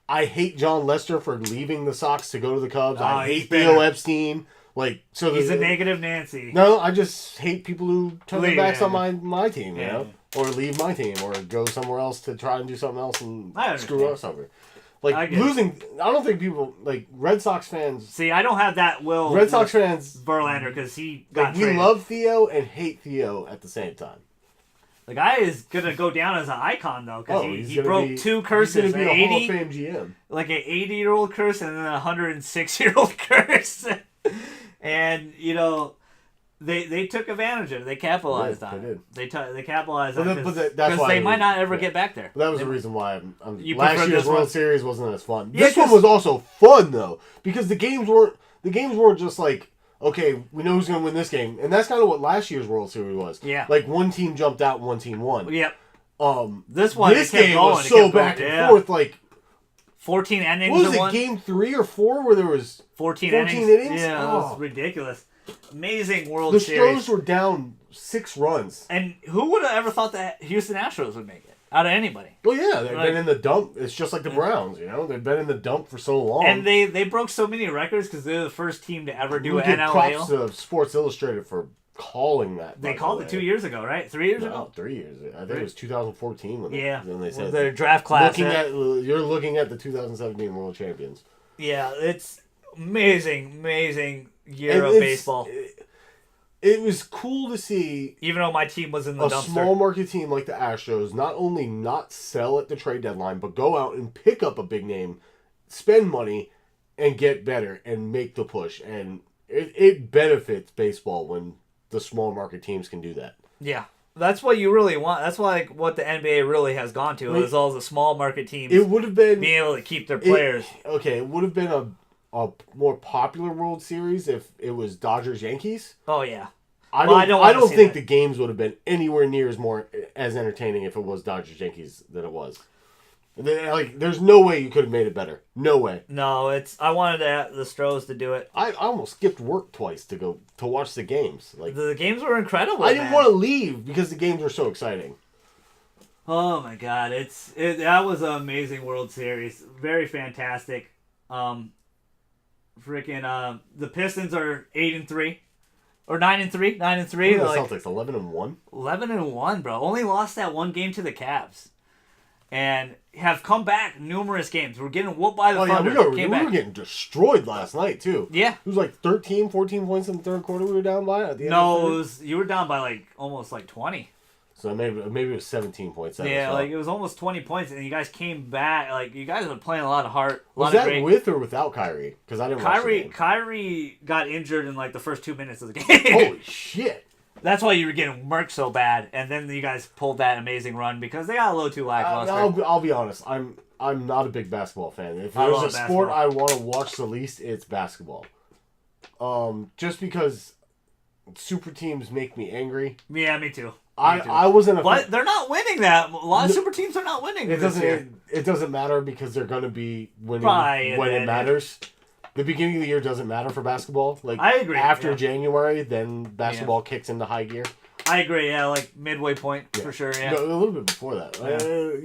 I hate John Lester for leaving the Sox to go to the Cubs. I hate Theo Epstein. Like, so he's a negative Nancy. No, I just hate people who turn their backs on my team, you know? Or leave my team, or go somewhere else to try and do something else and screw us over. Like, losing... I don't think people... Like, Red Sox fans... See, I don't have that will... Red Sox fans... Verlander, because he got traded. We love Theo and hate Theo at the same time. The guy is going to go down as an icon, though, because he broke 2 curses. He's going to be a Hall of Fame GM. Like an 80-year-old curse and then a 106-year-old curse. And, you know... They took advantage of it. They capitalized on it. They capitalized on it because they might not ever get back there. But that was the reason why last year's World Series wasn't as fun. This one was also fun though because the games weren't just like, okay, we know who's going to win this game, and that's kind of what last year's World Series was. Yeah, like one team jumped out, and one team won. Yep. This game was so back and forth, like 14 innings. What was it, game 3 or 4 where there was 14 innings? Yeah, it was ridiculous. Amazing World Series. The Stros were down 6 runs. And who would have ever thought that Houston Astros would make it? Out of anybody. Well, yeah, they've been in the dump. It's just like the Browns, you know? They've been in the dump for so long. And they broke so many records because they're the first team to ever do an NL. Props to Sports Illustrated for calling that. They called it 2 years ago, right? 3 years ago? 3 years. I think it was 2014 when they said their draft class. You're looking at the 2017 World Champions. Yeah, it's amazing year of baseball. it was cool to see, even though my team was in the dumpster. A small market team like the Astros not only not sell at the trade deadline, but go out and pick up a big name, spend money, and get better and make the push. And it benefits baseball when the small market teams can do that. Yeah. That's what you really want. That's what the NBA really has gone to, is all the small market teams. It would have been being able to keep their players. It would have been a more popular World Series if it was Dodgers-Yankees. Oh, yeah. I don't think the games would have been anywhere near as entertaining if it was Dodgers-Yankees than it was. There's no way you could have made it better. No way. No, I wanted the Stros to do it. I almost skipped work twice to go to watch the games. The games were incredible. I didn't want to leave because the games were so exciting. Oh my God, that was an amazing World Series. Very fantastic. The Pistons are 8-3. Or 9-3. 9-3. The Celtics 11-1. 11-1, bro. Only lost that one game to the Cavs. And have come back numerous games. We're getting whooped by the Thunder. We were getting destroyed last night, too. Yeah. It was like 13, 14 points in the third quarter we were down by at the end of the you were down by almost 20. So maybe it was 17 points. Yeah, it was almost 20 points, and you guys came back. You guys were playing a lot of heart. Was that with or without Kyrie? Because I didn't watch the game. Kyrie got injured in the first 2 minutes of the game. Holy shit. That's why you were getting murked so bad, and then you guys pulled that amazing run because they got a little too lackluster. I'll be honest. I'm not a big basketball fan. If there's a sport I want to watch the least, it's basketball. Just because super teams make me angry. Yeah, me too. I wasn't a. But they're not winning that. A lot of super teams are not winning. It doesn't matter because they're going to be winning when it matters. The beginning of the year doesn't matter for basketball. I agree. After January, then basketball kicks into high gear. I agree. Yeah, midway point for sure. Yeah, no, a little bit before that.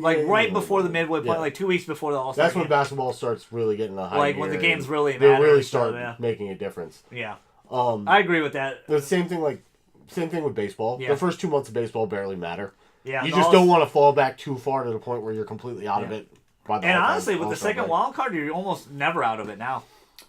Right before the midway point, 2 weeks before the All-Star. That's when basketball starts really getting a high gear. When the games really matter. They really start making a difference. Yeah. I agree with that. The same thing with baseball. Yeah. The first 2 months of baseball barely matter. Yeah. You just don't want to fall back too far to the point where you're completely out of it. And honestly, with the second wild card, you're almost never out of it now.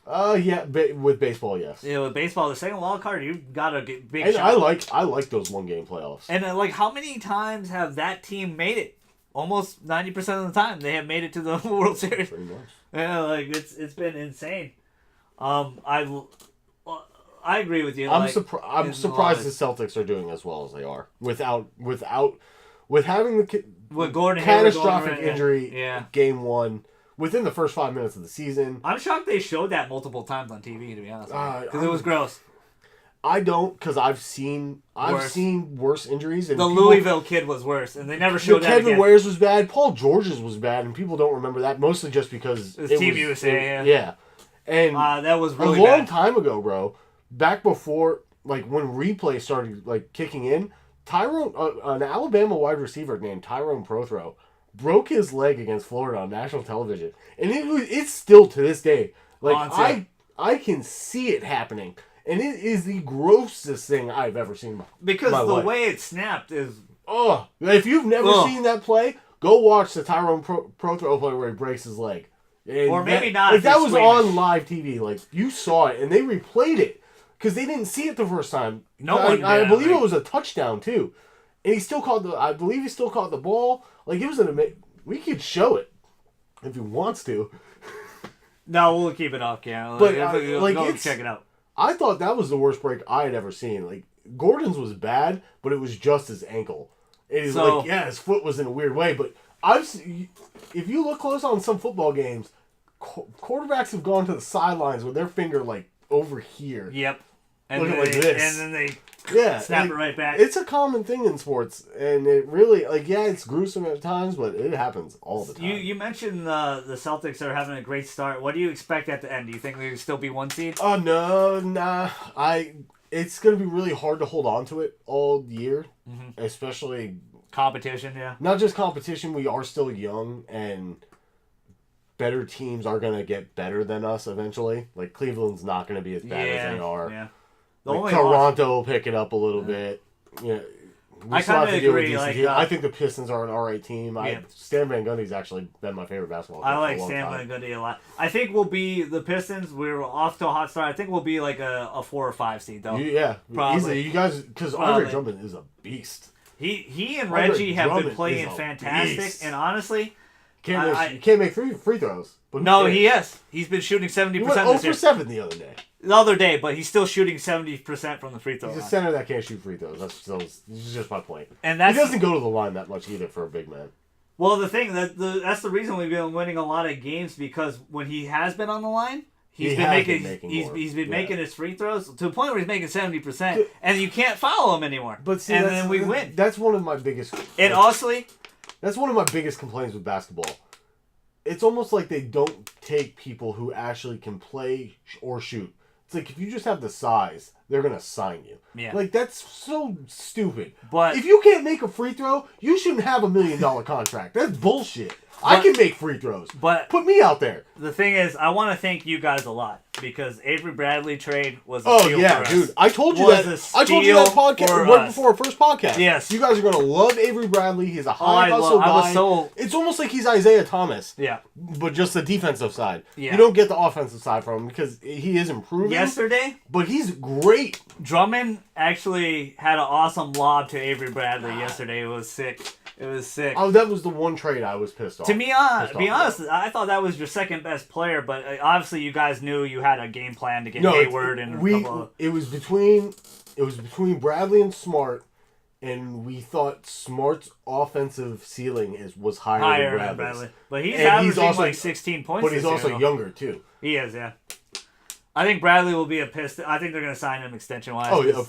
With baseball, yes. Yeah, with baseball, the second wild card, you got to get big. And shot. I like those 1-game playoffs. And how many times have that team made it? Almost 90% of the time, they have made it to the World Series. Pretty much. Yeah, it's been insane. I agree with you. I'm surprised the Celtics are doing as well as they are with having with Gordon catastrophic injury. Game 1. Within the first 5 minutes of the season. I'm shocked they showed that multiple times on TV, to be honest. Because it was gross. I don't, because I've seen worse injuries. And the Louisville kid was worse, and they never showed that Kevin again. Ware's was bad. Paul George's was bad, and people don't remember that, mostly just because it was Team USA. Yeah. And that was really a long time ago, bro. Back before, when replay started, kicking in, an Alabama wide receiver named Tyrone Prothro broke his leg against Florida on national television, and it's still to this day. I can see it happening, and it is the grossest thing I've ever seen. Because the way it snapped is if you've never seen that play, go watch the Tyrone Prothro play where he breaks his leg. And or maybe not. If that was on live TV, you saw it, and they replayed it because they didn't see it the first time. I believe it was a touchdown too. And he still caught the ball. It was we could show it if he wants to. No, we'll keep it off camera. But go check it out. I thought that was the worst break I had ever seen. Gordon's was bad, but it was just his ankle. It is his foot was in a weird way. But if you look close on some football games, quarterbacks have gone to the sidelines with their finger over here. Yep. And looking like this. And then they snap it right back. It's a common thing in sports, and it really, it's gruesome at times, but it happens all the time. You mentioned the Celtics are having a great start. What do you expect at the end? Do you think they will still be 1 seed? Oh, no, nah. It's going to be really hard to hold on to it all year, especially... Competition, yeah. Not just competition, we are still young, and better teams are going to get better than us eventually. Cleveland's not going to be as bad as they are. Yeah. Toronto will pick it up a little bit. Yeah. I kind of agree. I think the Pistons are an alright team. Yeah. Stan Van Gundy's actually been my favorite basketball coach I like for a long Stan time. Van Gundy a lot. I think we'll be the Pistons. We're off to a hot start. I think we'll be like a 4 or 5 seed though. Probably. Easily. You guys, because Andre Drummond is a beast. He and Reggie have been playing fantastic, and honestly, you can't make free throws. But no, he has. He's been shooting 70% he went this year. 0 for 7 the other day. The other day, but he's still shooting 70% from the free throw line. He's a center that can't shoot free throws. This is just my point. And he doesn't go to the line that much either for a big man. Well, the thing that's the reason we've been winning a lot of games, because when he has been on the line, he's been making his free throws to the point where he's making 70%, and you can't foul him anymore. But see, then we win. That's one of my biggest. And honestly, that's one of my biggest complaints with basketball. It's almost like they don't take people who actually can play or shoot. It's like if you just have the size, they're gonna sign you. Yeah. Like that's so stupid. But if you can't make a free throw, you shouldn't have $1 million contract. That's bullshit. I can make free throws. But put me out there. The thing is, I want to thank you guys a lot because Avery Bradley trade was a steal for us. Dude. I told you that podcast right before our first podcast. Yes. You guys are gonna love Avery Bradley. He's a high hustle guy. It's almost like he's Isaiah Thomas. Yeah. But just the defensive side. Yeah. You don't get the offensive side from him because he is improving. Yesterday, but he's great. Drummond actually had an awesome lob to Avery Bradley yesterday. It was sick. It was sick. Oh, that was the one trade I was pissed off. To be honest, I thought that was your second best player, but obviously you guys knew you had a game plan to get Hayward and a couple of... It was between Bradley and Smart, and we thought Smart's offensive ceiling was higher than Bradley's. But he's averaging also, like 16 points. But he's also younger too. He is, yeah. I think Bradley will be a Piston. I think they're going to sign him extension wise. Oh yeah,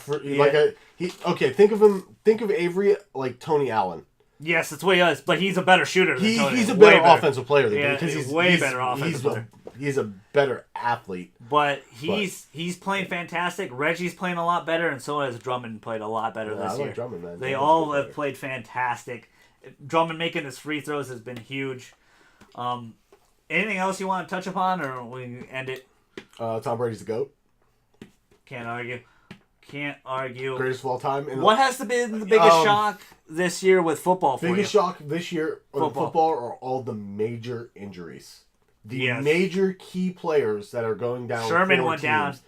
think of Avery like Tony Allen. Yes, that's what he is, but he's a better shooter than Tony. He's a better offensive player than because he's better offensive player. He's a better athlete. But he's playing fantastic. Reggie's playing a lot better, and so has Drummond played a lot better this year. Like Drummond, man. They all have played fantastic. Drummond making his free throws has been huge. Anything else you want to touch upon, or we end it? Tom Brady's the GOAT. Can't argue. Greatest of all time. What has been the biggest shock this year with football for you? Biggest shock this year with football are all the major injuries. The major key players that are going down. Sherman went down.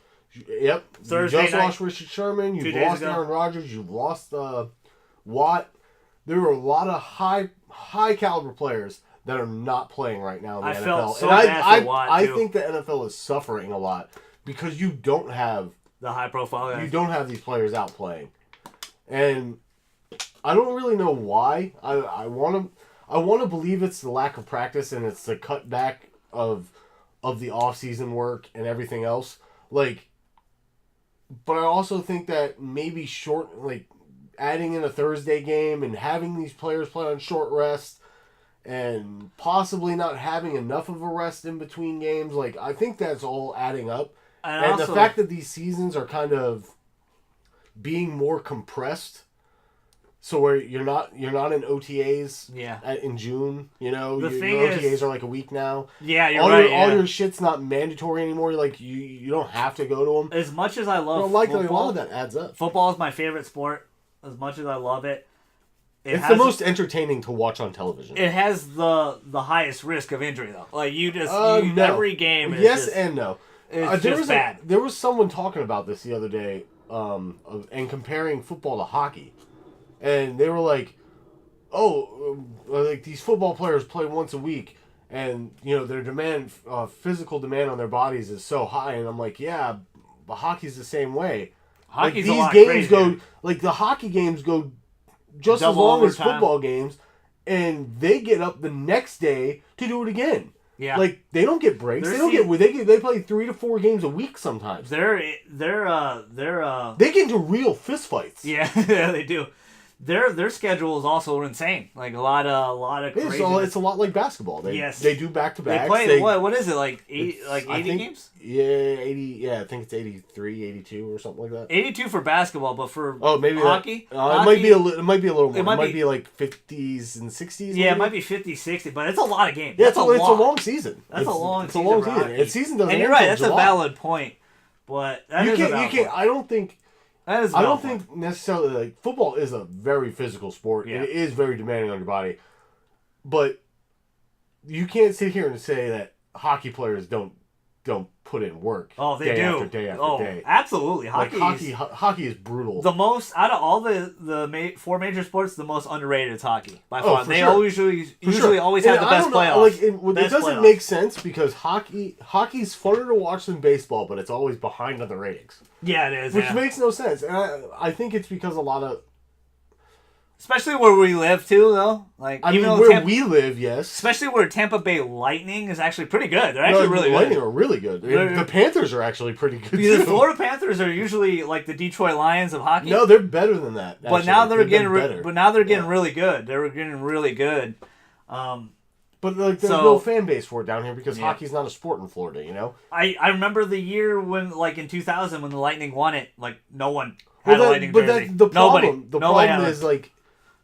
Yep. Thursday you just night. lost Richard Sherman. You've lost Aaron Rodgers. You've lost Watt. There were a lot of high caliber players that are not playing right now in the NFL. Felt so bad for Watt, I think the NFL is suffering a lot because you don't have the high profile guys. You don't have these players out playing. And I don't really know why. I want to believe it's the lack of practice and it's the cutback of the off-season work and everything else. But I also think that maybe adding in a Thursday game and having these players play on short rest and possibly not having enough of a rest in between games, I think that's all adding up. And also, the fact that these seasons are kind of being more compressed, so where you're not in OTAs in June, your OTAs are like a week now. Yeah, all your shit's not mandatory anymore. You don't have to go to them. As much as I love football, a lot of that adds up. Football is my favorite sport. As much as I love it, it's the most entertaining to watch on television. It has the highest risk of injury though. No. Every game is yes and no. It's just bad. There was someone talking about this the other day, and comparing football to hockey, and they were like, these football players play once a week, and their physical demand on their bodies is so high, and I'm like, yeah, but hockey's the same way. Hockey's these a lot games crazier. go the hockey games go just as long as football games, and they get up the next day to do it again. Yeah, they don't get breaks. They play 3 to 4 games a week sometimes. They get into real fist fights. Yeah, they do. Their schedule is also insane. A lot of crazy. It's a lot like basketball. They do back to back. They play what is it 80 games? Yeah, 80. Yeah, I think it's 83, 82 or something like that. 82 for basketball, but for maybe hockey, it might be a little more. It might be like 50s and 60s. Yeah, maybe? It might be 50, 60, but it's a lot of games. Yeah, it's a long season. That's a long season. It's a long season. And season doesn't. And you're right. That's a valid point. But that you can't. I don't think That is I don't fun. think necessarily, like, football is a very physical sport. Yeah. It is very demanding on your body. But you can't sit here and say that hockey players don't put in work. Oh, they day do. After day after day. Absolutely. Hockey is brutal. The most out of all the four major sports, the most underrated is hockey by far. For They sure. usually always have the best playoffs. It doesn't make sense because hockey's funner to watch than baseball, but it's always behind on the ratings. Yeah, it is. Which makes no sense, and I think it's because a lot of, especially where we live too, though. Like we live, yes. Especially where Tampa Bay Lightning is actually pretty good. They're actually really the good. Lightning are really good. The Panthers are actually pretty good The too. Florida Panthers are usually like the Detroit Lions of hockey. No, they're better than that. Actually. But now they're getting better. But now they're getting really good. They're getting really good. But like, there's no fan base for it down here because hockey's not a sport in Florida. You know. I remember the year when, like in 2000, when the Lightning won it. Like no one had a Lightning jersey. But that's the problem. Nobody. The problem is like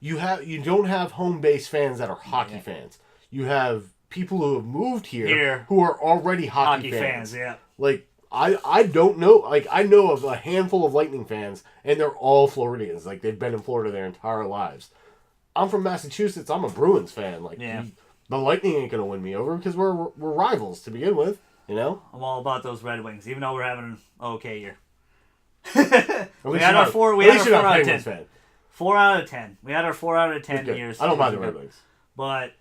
you don't have home base fans that are hockey fans. You have people who have moved here who are already hockey fans. Yeah. Like I don't know. Like I know of a handful of Lightning fans, and they're all Floridians. Like they've been in Florida their entire lives. I'm from Massachusetts. I'm a Bruins fan. Like the Lightning ain't gonna win me over because we're rivals to begin with. You know. I'm all about those Red Wings, even though we're having an okay year. We had our 4 out of 10. Fan. 4 out of 10. We had our 4 out of 10 years. I don't mind the Red Wings. But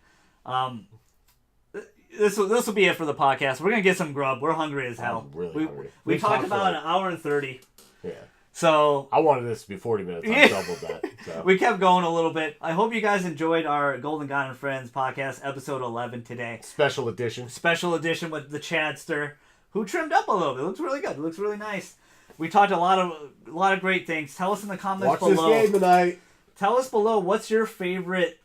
this will be it for the podcast. We're gonna get some grub. We're hungry as hell. I'm really hungry. We talked about an hour and 30. Yeah. So I wanted this to be 40 minutes. I doubled that. So. We kept going a little bit. I hope you guys enjoyed our Golden God and Friends podcast, episode 11 today. Special edition with the Chadster, who trimmed up a little bit. It looks really good. It looks really nice. We talked a lot of great things. Tell us in the comments below. Watch this game tonight. Tell us below what's your favorite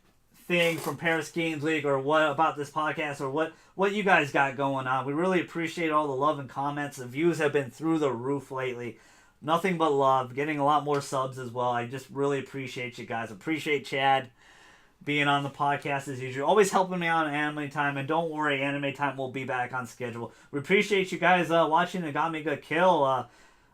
thing from Paris Games League, or what about this podcast, or what you guys got going on. We really appreciate all the love and comments. The views have been through the roof lately. Nothing but love. Getting a lot more subs as well. I just really appreciate you guys. Appreciate Chad being on the podcast as usual. Always helping me out on Anime Time. And don't worry, Anime Time will be back on schedule. We appreciate you guys watching the Got Me Good Kill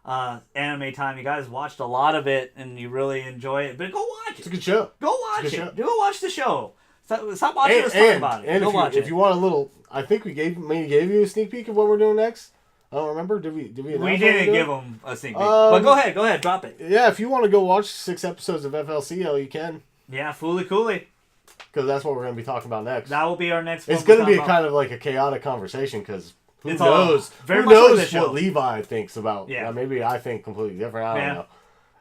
Anime Time. You guys watched a lot of it and you really enjoy it. But go watch it. It's a good show. Go watch it. Go watch the show. Stop watching us talk about it. And go watch it. if you want a little, I think we gave you a sneak peek of what we're doing next. I don't remember. Did we? We didn't give them a sneak peek. But go ahead, drop it. Yeah, if you want to go watch 6 episodes of FLCL, you can. Yeah, Fooly Cooley. Because that's what we're going to be talking about next. That will be our next one. It's going to be kind of like a chaotic conversation because who knows what Levi thinks about. Yeah. Maybe I think completely different. I don't know.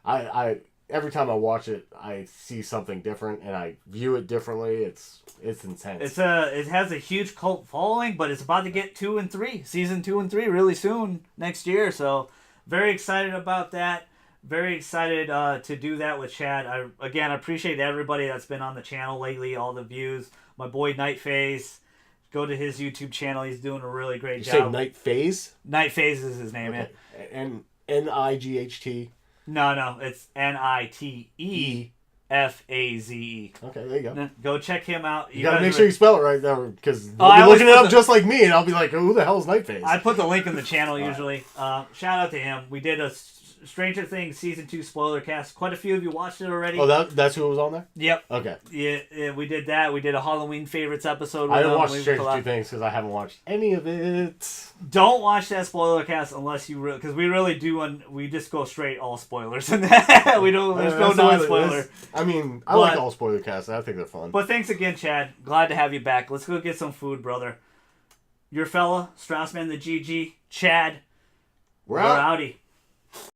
I every time I watch it, I see something different and I view it differently. It's intense. It has a huge cult following, but it's about to get 2 and 3, season 2 and 3 really soon next year. So very excited about that. Very excited to do that with Chad. I appreciate everybody that's been on the channel lately, all the views. My boy Night Phase, go to his YouTube channel. He's doing a really great job. You say Night Phase? Night Phase is his name, okay. And N-I-G-H-T. No, it's Nitefaze. Okay, there you go. Go check him out. You gotta make sure you spell it right though, because you'll be looking it up just like me, and I'll be like, who the hell is Nightface? I put the link in the channel usually. Shout out to him. We did a Stranger Things Season 2 spoiler cast. Quite a few of you watched it already. Oh, that's who was on there? Yep. Okay. Yeah, we did that. We did a Halloween favorites episode. I didn't watch Stranger Things because I haven't watched any of it. Don't watch that spoiler cast unless you because we really do. We just go straight all spoilers in that. We don't. There's no non-spoiler. I mean, I like all spoiler casts. I think they're fun. But thanks again, Chad. Glad to have you back. Let's go get some food, brother. Your fella, Straussman the GG, Chad. We're outie.